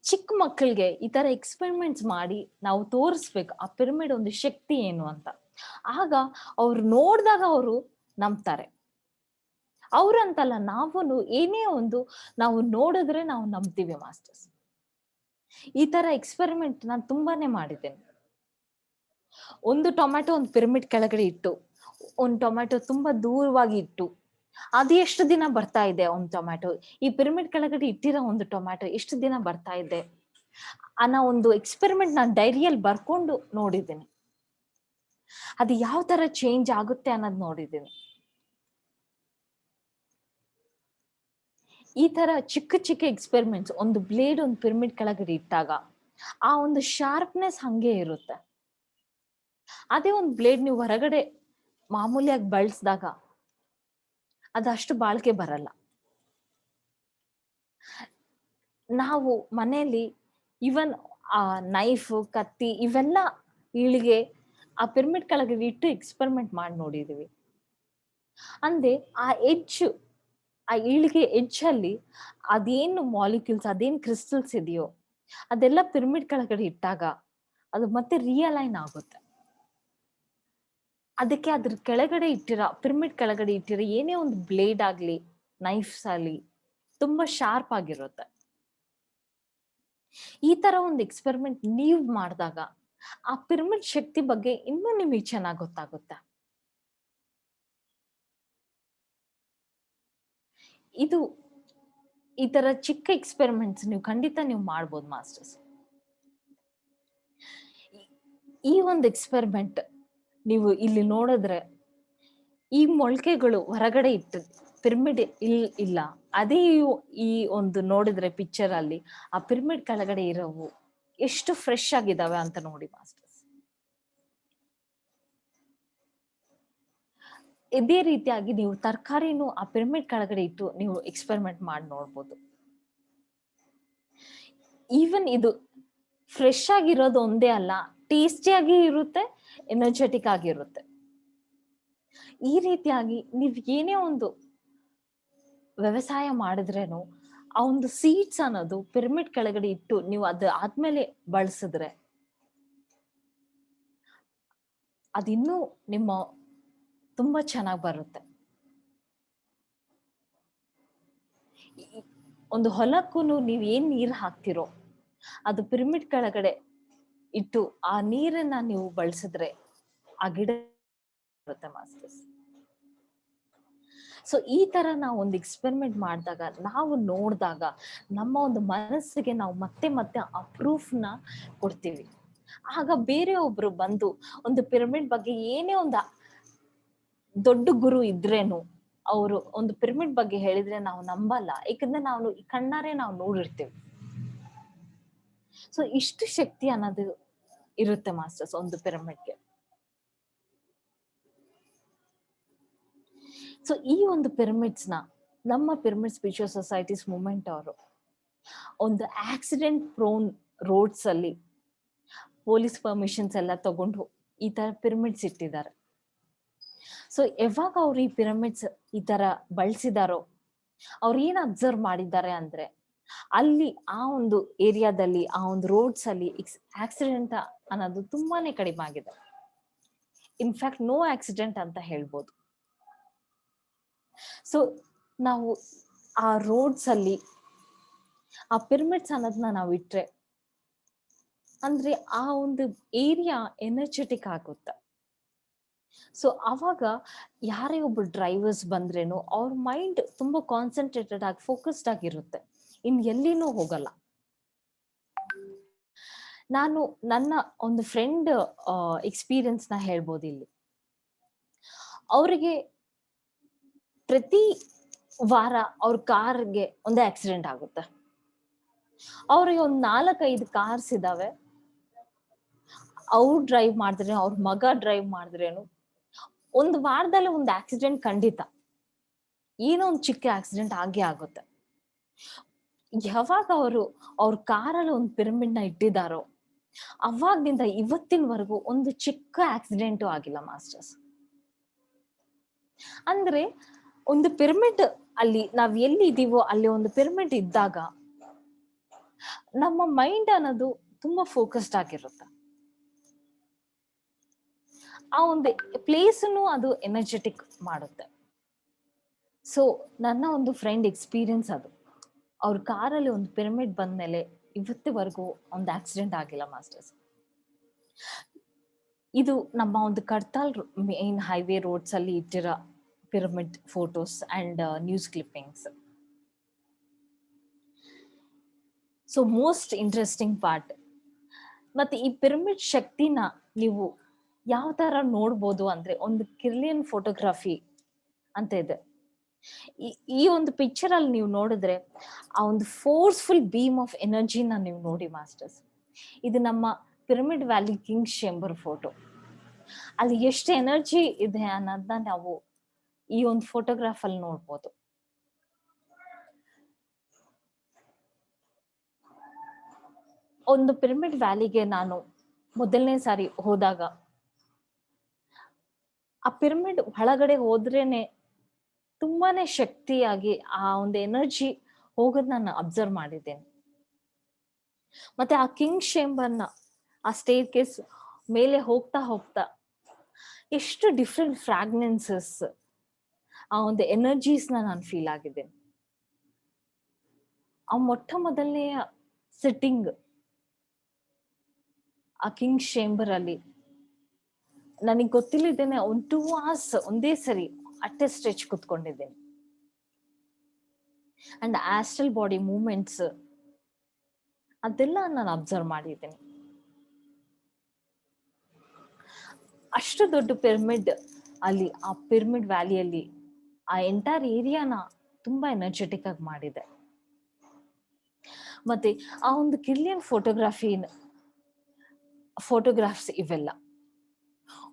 ಚಿಕ್ಕ ಮಕ್ಕಳಿಗೆ ಈ ತರ ಎಕ್ಸ್ಪೆರಿಮೆಂಟ್ಸ್ ಮಾಡಿ ನಾವು ತೋರಿಸ್ಬೇಕು ಆ ಪಿರಮಿಡ್ ಒಂದು ಶಕ್ತಿ ಏನು ಅಂತ. ಆಗ ಅವ್ರು ನೋಡಿದಾಗ ಅವರು ನಂಬ್ತಾರೆ. ಅವ್ರಂತಲ್ಲ, ನಾವು ಏನೇ ಒಂದು ನಾವು ನೋಡಿದ್ರೆ ನಾವು ನಂಬ್ತೀವಿ ಮಾಸ್ಟರ್ಸ್. ಈ ತರ ಎಕ್ಸ್ಪೆರಿಮೆಂಟ್ ನಾನು ತುಂಬಾನೇ ಮಾಡಿದ್ದೇನೆ. ಒಂದು ಟೊಮ್ಯಾಟೊ ಒಂದು ಪಿರಮಿಡ್ ಕೆಳಗಡೆ ಇಟ್ಟು, ಒಂದು ಟೊಮ್ಯಾಟೊ ತುಂಬಾ ದೂರವಾಗಿ ಇಟ್ಟು, ಅದು ಎಷ್ಟು ದಿನ ಬರ್ತಾ ಇದೆ ಒಂದು ಟೊಮ್ಯಾಟೊ, ಈ ಪಿರಮಿಡ್ ಕೆಳಗಡೆ ಇಟ್ಟಿರೋ ಒಂದು ಟೊಮ್ಯಾಟೊ ಎಷ್ಟು ದಿನ ಬರ್ತಾ ಇದೆ ಅನ್ನೋ ಒಂದು ಎಕ್ಸ್ಪೆರಿಮೆಂಟ್ ನಾನು ಡೈರಿಯಲ್ಲಿ ಬರ್ಕೊಂಡು ನೋಡಿದ್ದೀನಿ. ಅದು ಯಾವ ತರ ಚೇಂಜ್ ಆಗುತ್ತೆ ಅನ್ನೋದು ನೋಡಿದ್ದೀನಿ. ಈ ತರ ಚಿಕ್ಕ ಚಿಕ್ಕ ಎಕ್ಸ್ಪೆರಿಮೆಂಟ್ಸ್, ಒಂದು ಬ್ಲೇಡ್ ಒಂದು ಪಿರಮಿಡ್ ಕೆಳಗಡೆ ಇಟ್ಟಾಗ ಆ ಒಂದು ಶಾರ್ಪ್ನೆಸ್ ಹಂಗೆ ಇರುತ್ತೆ. ಅದೇ ಒಂದು ಬ್ಲೇಡ್ ನೀವು ಹೊರಗಡೆ ಮಾಮೂಲಿಯಾಗಿ ಬಳಸಿದಾಗ ಅದಷ್ಟು ಬಾಳ್ಕೆ ಬರಲ್ಲ. ನಾವು ಮನೆಯಲ್ಲಿ ಇವನ್ ಆ ನೈಫ್, ಕತ್ತಿ ಇವೆಲ್ಲ ಈಳಿಗೆ ಆ ಪಿರಮಿಡ್ ಕೆಳಗಡೆ ಇಟ್ಟು ಎಕ್ಸ್ಪೆರಿಮೆಂಟ್ ಮಾಡಿ ನೋಡಿದೀವಿ. ಅಂದ್ರೆ ಆ ಆ ಈಳಿಗೆ ಎಡ್ಜ್ ಅಲ್ಲಿ ಅದೇನು ಮಾಲಿಕ್ಯೂಲ್ಸ್, ಅದೇನ್ ಕ್ರಿಸ್ಟಲ್ಸ್ ಇದೆಯೋ ಅದೆಲ್ಲ ಪಿರಮಿಡ್ ಕೆಳಗಡೆ ಇಟ್ಟಾಗ ಅದು ಮತ್ತೆ ರಿಯಲೈನ್ ಆಗುತ್ತೆ. ಅದಕ್ಕೆ ಅದ್ರ ಕೆಳಗಡೆ ಪಿರಮಿಡ್ ಕೆಳಗಡೆ ಇಟ್ಟಿರೋ ಏನೇ ಒಂದು ಬ್ಲೇಡ್ ಆಗ್ಲಿ, ನೈಫ್ಸ್ ಆಗ್ಲಿ ತುಂಬಾ ಶಾರ್ಪ್ ಆಗಿರುತ್ತೆ. ಈ ತರ ಒಂದು ಎಕ್ಸ್ಪೆರಿಮೆಂಟ್ ನೀವು ಮಾಡಿದಾಗ ಆ ಪಿರಮಿಡ್ ಶಕ್ತಿ ಬಗ್ಗೆ ಇನ್ನೂ ನಿಮಗೆ ಚೆನ್ನಾಗಿ ಗೊತ್ತಾಗುತ್ತೆ. ಇದು ಈ ತರ ಚಿಕ್ಕ ಎಕ್ಸ್ಪೆರಿಮೆಂಟ್ಸ್ ನೀವು ಖಂಡಿತ ನೀವು ಮಾಡ್ಬೋದು ಮಾಸ್ಟರ್ಸ್. ಈ ಒಂದು ಎಕ್ಸ್ಪೆರಿಮೆಂಟ್ ನೀವು ಇಲ್ಲಿ ನೋಡಿದ್ರೆ ಈ ಮೊಳಕೆಗಳು ಹೊರಗಡೆ ಇಟ್ಟು ಪಿರಮಿಡ್ ಇಲ್ಲ, ಅದೇ ಈ ಒಂದು ನೋಡಿದ್ರೆ ಪಿಕ್ಚರ್ ಅಲ್ಲಿ ಆ ಪಿರಮಿಡ್ ಕೆಳಗಡೆ ಇರೋವು ಎಷ್ಟು ಫ್ರೆಶ್ ಆಗಿದಾವೆ ಅಂತ ನೋಡಿ ಮಾಸ್ಟರ್ಸ್. ಇದೇ ರೀತಿಯಾಗಿ ನೀವು ತರಕಾರಿನೂ ಆ ಪಿರಮಿಡ್ ಕೆಳಗಡೆ ಇಟ್ಟು ನೀವು ಎಕ್ಸ್ಪೆರಿಮೆಂಟ್ ಮಾಡಿ ನೋಡ್ಬೋದು. ಈವನ್ ಇದು ಫ್ರೆಶ್ ಆಗಿರೋದು ಒಂದೇ ಅಲ್ಲ, ಟೇಸ್ಟಿಯಾಗಿ ಇರುತ್ತೆ, ಎನರ್ಜೆಟಿಕ್ ಆಗಿರುತ್ತೆ. ಈ ರೀತಿಯಾಗಿ ನೀವ್ ಏನೇ ಒಂದು ವ್ಯವಸಾಯ ಮಾಡಿದ್ರೇನು ಆ ಒಂದು ಸೀಡ್ಸ್ ಅನ್ನೋದು ಪಿರಮಿಡ್ ಕೆಳಗಡೆ ಇಟ್ಟು ನೀವು ಅದು ಆದ್ಮೇಲೆ ಬಳಸಿದ್ರೆ ಅದಿನ್ನೂ ನಿಮ್ಮ ತುಂಬಾ ಚೆನ್ನಾಗಿ ಬರುತ್ತೆ. ಒಂದು ಹೊಲಕ್ಕೂ ನೀವ್ ಏನ್ ನೀರ್ ಹಾಕ್ತಿರೋ ಅದು ಪಿರಮಿಡ್ ಕೆಳಗಡೆ ಇಟ್ಟು ಆ ನೀರನ್ನ ನೀವು ಬಳಸಿದ್ರೆ ಆ ಗಿಡ ಬರುತ್ತೆ ಮಾಸ್ಟರ್ಸ್. ಸೊ ಈ ತರ ನಾವು ಒಂದು ಎಕ್ಸ್ಪೆರಿಮೆಂಟ್ ಮಾಡಿದಾಗ, ನಾವು ನೋಡಿದಾಗ ನಮ್ಮ ಒಂದು ಮನಸ್ಸಿಗೆ ನಾವು ಮತ್ತೆ ಮತ್ತೆ ಆ ಪ್ರೂಫ್ ನ ಕೊಡ್ತೀವಿ. ಆಗ ಬೇರೆ ಒಬ್ರು ಬಂದು ಒಂದು ಪಿರಮಿಡ್ ಬಗ್ಗೆ ಏನೇ ಒಂದು ದೊಡ್ಡ ಗುರು ಇದ್ರೇನು ಅವರು ಒಂದು ಪಿರಮಿಡ್ ಬಗ್ಗೆ ಹೇಳಿದ್ರೆ ನಾವು ನಂಬಲ್ಲ, ಯಾಕಂದ್ರೆ ನಾವು ಕಣ್ಣಾರೆ ನಾವು ನೋಡಿರ್ತೀವಿ. ಸೊ ಇಷ್ಟು ಶಕ್ತಿ ಅನ್ನೋದು ಇರುತ್ತೆ ಮಾಸ್ಟರ್ಸ್ ಒಂದು ಪಿರಮಿಡ್ಗೆ. ಸೊ ಈ ಒಂದು ಪಿರಮಿಡ್ಸ್ ನ ನಮ್ಮ ಪಿರಮಿಡ್ ಸ್ಪಿರಿಚುವಲ್ ಸೊಸೈಟೀಸ್ ಮೂವ್ಮೆಂಟ್ ಅವರು ಒಂದು ಆಕ್ಸಿಡೆಂಟ್ ಪ್ರೋನ್ ರೋಡ್ಸ್ ಅಲ್ಲಿ ಪೊಲೀಸ್ ಪರ್ಮಿಷನ್ಸ್ ಎಲ್ಲ ತಗೊಂಡು ಈ ತರ ಪಿರಮಿಡ್ಸ್ ಇಟ್ಟಿದ್ದಾರೆ. ಸೊ ಯಾವಾಗ ಅವ್ರು ಈ ಪಿರಮಿಡ್ಸ್ ಈ ತರ ಬಳಸಿದಾರೋ ಅವ್ರು ಏನ್ ಅಬ್ಸರ್ವ್ ಮಾಡಿದ್ದಾರೆ ಅಂದ್ರೆ ಅಲ್ಲಿ ಆ ಒಂದು ಏರಿಯಾದಲ್ಲಿ ಆ ಒಂದು ರೋಡ್ಸ್ ಅಲ್ಲಿ ಆಕ್ಸಿಡೆಂಟ್ ಅನ್ನೋದು ತುಂಬಾನೇ ಕಡಿಮೆ ಆಗಿದೆ. ಇನ್ಫ್ಯಾಕ್ಟ್ ನೋ ಆಕ್ಸಿಡೆಂಟ್ ಅಂತ ಹೇಳ್ಬೋದು. ಸೊ ನಾವು ಆ ರೋಡ್ಸ್ ಅಲ್ಲಿ ಆ ಪಿರಮಿಡ್ಸ್ ಅನ್ನೋದನ್ನ ನಾವು ಇಟ್ರೆ ಅಂದ್ರೆ ಆ ಒಂದು ಏರಿಯಾ ಎನರ್ಜೆಟಿಕ್ ಆಗುತ್ತೆ. ಸೊ ಅವಾಗ ಯಾರೇ ಒಬ್ರು ಡ್ರೈವರ್ಸ್ ಬಂದ್ರೇನು ಅವ್ರ ಮೈಂಡ್ ತುಂಬಾ ಕಾನ್ಸಂಟ್ರೇಟೆಡ್ ಆಗಿ ಫೋಕಸ್ಡ್ ಆಗಿರುತ್ತೆ, ಇನ್ ಎಲ್ಲಿನೂ ಹೋಗಲ್ಲ. ನಾನು ನನ್ನ ಒಂದು ಫ್ರೆಂಡ್ ಎಕ್ಸ್ಪೀರಿಯನ್ಸ್ ನ ಹೇಳ್ಬೋದು ಇಲ್ಲಿ. ಅವರಿಗೆ ಪ್ರತಿ ವಾರ ಅವ್ರ ಕಾರ್ಗೆ ಒಂದು ಆಕ್ಸಿಡೆಂಟ್ ಆಗುತ್ತೆ. ಅವ್ರಿಗೆ ಒಂದು 4-5 ಕಾರ್ಸ್ ಇದಾವೆ. ಅವ್ರು ಡ್ರೈವ್ ಮಾಡಿದ್ರೆ, ಅವ್ರ ಮಗ ಡ್ರೈವ್ ಮಾಡಿದ್ರೇನು ಒಂದು ವಾರದಲ್ಲಿ ಒಂದು ಆಕ್ಸಿಡೆಂಟ್ ಖಂಡಿತ, ಏನೋ ಒಂದು ಚಿಕ್ಕ ಆಕ್ಸಿಡೆಂಟ್ ಆಗೇ ಆಗುತ್ತೆ. ಯಾವಾಗ ಅವ್ರ ಕಾರಲ್ಲಿ ಒಂದು ಪಿರಮಿಡ್ ನ ಇಟ್ಟಿದಾರೋ ಅವಾಗ್ನಿಂದ ಇವತ್ತಿನವರೆಗೂ ಒಂದು ಚಿಕ್ಕ ಆಕ್ಸಿಡೆಂಟು ಆಗಿಲ್ಲ ಮಾಸ್ಟರ್ಸ್. ಅಂದ್ರೆ ಒಂದು ಪಿರಮಿಡ್ ಅಲ್ಲಿ ನಾವ್ ಎಲ್ಲಿ ಇದೀವೋ ಅಲ್ಲಿ ಒಂದು ಪಿರಮಿಡ್ ಇದ್ದಾಗ ನಮ್ಮ ಮೈಂಡ್ ಅನ್ನೋದು ತುಂಬಾ ಫೋಕಸ್ಡ್ ಆಗಿರುತ್ತೆ. ಆ ಒಂದು ಪ್ಲೇಸ್ ಅದು ಎನರ್ಜೆಟಿಕ್ ಮಾಡುತ್ತೆ. ಸೊ ನನ್ನ ಒಂದು ಫ್ರೆಂಡ್ ಎಕ್ಸ್ಪೀರಿಯನ್ಸ್ ಅದು. ಅವ್ರ ಕಾರಲ್ಲಿ ಒಂದು ಪಿರಮಿಡ್ ಬಂದ್ಮೇಲೆ ಇವತ್ತಿವರೆಗೂ ಒಂದು ಆಕ್ಸಿಡೆಂಟ್ ಆಗಿಲ್ಲ ಮಾಸ್ಟರ್ಸ್. ಇದು ನಮ್ಮ ಒಂದು ಕಡ್ತಾಲ್ ಮೇನ್ ಹೈವೇ ರೋಡ್ಸ್ ಅಲ್ಲಿ ಇಟ್ಟಿರೋ pyramid photos and news clippings. So most interesting part. ಮತ್ತೆ ಈ ಪಿರಮಿಡ್ ಶಕ್ತಿನ ನೀವು ಯಾವ ತರ ನೋಡ್ಬೋದು ಅಂದ್ರೆ, ಒಂದು ಕಿರ್ಲಿಯನ್ ಫೋಟೋಗ್ರಫಿ ಅಂತ ಇದೆ. ಈ ಒಂದು ಪಿಕ್ಚರ್ ಅಲ್ಲಿ ನೀವು ನೋಡಿದ್ರೆ ಆ ಒಂದು ಫೋರ್ಸ್ಫುಲ್ ಬೀಮ್ ಆಫ್ ಎನರ್ಜಿನ ನೀವು ನೋಡಿ ಮಾಸ್ಟರ್ಸ್. ಇದು ನಮ್ಮ pyramid valley Kings chamber photo. ಅಲ್ಲಿ ಎಷ್ಟು ಎನರ್ಜಿ ಇದೆ ಅನ್ನೋದನ್ನ ನಾವು ಈ ಒಂದು ಫೋಟೋಗ್ರಾಫ್ ಅಲ್ಲಿ ನೋಡ್ಬೋದು. ಒಂದು ಪಿರಮಿಡ್ ವ್ಯಾಲಿಗೆ ನಾನು ಮೊದಲನೇ ಸಾರಿ ಹೋದಾಗ ಆ ಪಿರಮಿಡ್ ಒಳಗಡೆ ಹೋದ್ರೇನೆ ತುಂಬಾನೇ ಶಕ್ತಿಯಾಗಿ ಆ ಒಂದು ಎನರ್ಜಿ ಹೋಗೋದ್ ನಾನು ಅಬ್ಸರ್ವ್ ಮಾಡಿದ್ದೇನೆ. ಮತ್ತೆ ಆ ಕಿಂಗ್ ಚೇಂಬರ್ನ ಆ ಸ್ಟೇರ್ ಕೇಸ್ ಮೇಲೆ ಹೋಗ್ತಾ ಹೋಗ್ತಾ ಎಷ್ಟು ಡಿಫ್ರೆಂಟ್ ಫ್ರಾಗ್ನೆನ್ಸಸ್, ಆ ಒಂದು ಎನರ್ಜೀಸ್ ನಾನು ಫೀಲ್ ಆಗಿದ್ದೇನೆ. ಆ ಮೊಟ್ಟ ಮೊದಲನೆಯ ಸಿಟ್ಟಿಂಗ್ ಆ ಕಿಂಗ್ ಚೇಂಬರ್ ಅಲ್ಲಿ ನನಗೆ ಗೊತ್ತಿಲ್ಲಿದ್ದೇನೆ ಒಂದು 2 hours ಒಂದೇ ಸರಿ ಅಟ್ಟೆ ಸ್ಟ್ರೆಚ್ ಕುತ್ಕೊಂಡಿದ್ದೇನೆ. ಅಂಡ್ ಆಸ್ಟ್ರಲ್ ಬಾಡಿ ಮೂವ್ಮೆಂಟ್ಸ್ ಅದೆಲ್ಲ ನಾನು ಅಬ್ಸರ್ವ್ ಮಾಡಿದ್ದೇನೆ. ಅಷ್ಟು ದೊಡ್ಡ ಪಿರಮಿಡ್ ಅಲ್ಲಿ, ಆ ಪಿರಮಿಡ್ ವ್ಯಾಲಿಯಲ್ಲಿ ಆ ಎಂಟೈರ್ ಏರಿಯಾನ ತುಂಬಾ ಎನರ್ಜೆಟಿಕ್ ಆಗಿ ಮಾಡಿದೆ. ಮತ್ತೆ ಆ ಒಂದು ಕಿರ್ಲಿಯನ್ ಫೋಟೋಗ್ರಾಫ್ಸ್ ಇವೆಲ್ಲ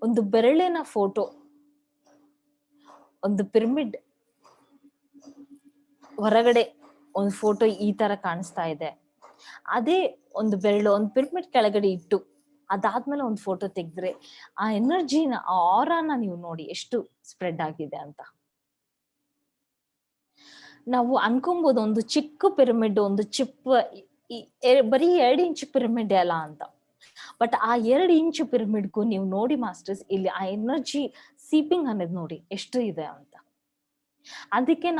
ಒಂದು ಬೆರಳಿನ ಫೋಟೋ, ಒಂದು ಪಿರಮಿಡ್ ಹೊರಗಡೆ ಒಂದು ಫೋಟೋ ಈ ತರ ಕಾಣಿಸ್ತಾ ಇದೆ, ಅದೇ ಒಂದು ಬೆರಳು ಒಂದು ಪಿರಮಿಡ್ ಕೆಳಗಡೆ ಇಟ್ಟು ಅದಾದ್ಮೇಲೆ ಒಂದು ಫೋಟೋ ತೆಗೆದ್ರೆ ಆ ಎನರ್ಜಿನ, ಆ ಆರಾನ ನೀವು ನೋಡಿ ಎಷ್ಟು ಸ್ಪ್ರೆಡ್ ಆಗಿದೆ ಅಂತ. ನಾವು ಅನ್ಕೊಬಹುದು ಒಂದು ಚಿಕ್ಕ ಪಿರಮಿಡ್, ಒಂದು ಬರೀ 2 ಇಂಚ್ ಪಿರಮಿಡ್ ಅಲ್ಲ ಅಂತ. ಬಟ್ ಆ 2 ಇಂಚ್ ಪಿರಮಿಡ್ಗೂ ನೀವು ನೋಡಿ ಮಾಸ್ಟರ್ಸ್, ಇಲ್ಲಿ ಆ ಎನರ್ಜಿ ಸೀಪಿಂಗ್ ಅನ್ನೋದು ನೋಡಿ ಎಷ್ಟು ಇದೆ ಅಂತ. ಅದಕ್ಕೆ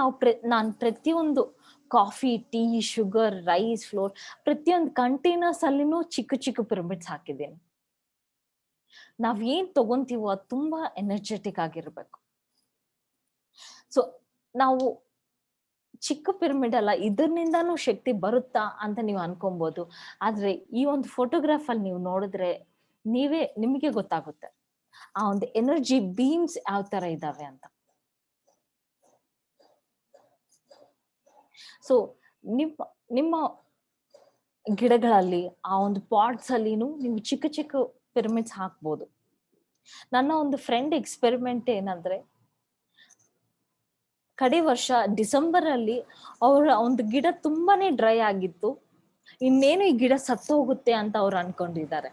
ನಾನು ಪ್ರತಿಯೊಂದು coffee, tea, sugar, rice, flour ಪ್ರತಿಯೊಂದು ಕಂಟೈನರ್ಸ್ ಅಲ್ಲಿನೂ ಚಿಕ್ಕ ಚಿಕ್ಕ ಪಿರಮಿಡ್ಸ್ ಹಾಕಿದ್ದೇನೆ. ನಾವ್ ಏನ್ ತಗೊಂತೀವೋ ಅದು ತುಂಬಾ ಎನರ್ಜೆಟಿಕ್ ಆಗಿರ್ಬೇಕು. ಸೊ ನಾವು ಚಿಕ್ಕ ಪಿರಮಿಡ್ ಅಲ್ಲ, ಇದರಿಂದಾನು ಶಕ್ತಿ ಬರುತ್ತಾ ಅಂತ ನೀವು ಅನ್ಕೊಬಹುದು. ಆದ್ರೆ ಈ ಒಂದು ಫೋಟೋಗ್ರಾಫ್ ಅಲ್ಲಿ ನೀವು ನೋಡಿದ್ರೆ ನಿಮಗೆ ಗೊತ್ತಾಗುತ್ತೆ ಆ ಒಂದು ಎನರ್ಜಿ ಬೀಮ್ಸ್ ಯಾವ ತರ ಇದಾವೆ ಅಂತ. ಸೊ ನಿಮ್ಮ ಗಿಡಗಳಲ್ಲಿ, ಆ ಒಂದು ಪಾಟ್ಸ್ ಅಲ್ಲಿನೂ ನೀವು ಚಿಕ್ಕ ಚಿಕ್ಕ ಪಿರಮಿಡ್ಸ್ ಹಾಕ್ಬೋದು. ನನ್ನ ಒಂದು ಫ್ರೆಂಡ್ ಎಕ್ಸ್ಪೆರಿಮೆಂಟ್ ಏನಂದ್ರೆ, ಕಡೆ ವರ್ಷ ಡಿಸೆಂಬರ್ ಅಲ್ಲಿ ಅವರ ಒಂದು ಗಿಡ ತುಂಬಾನೇ ಡ್ರೈ ಆಗಿತ್ತು, ಇನ್ನೇನು ಈ ಗಿಡ ಸತ್ತು ಹೋಗುತ್ತೆ ಅಂತ ಅವ್ರು ಅನ್ಕೊಂಡಿದ್ದಾರೆ.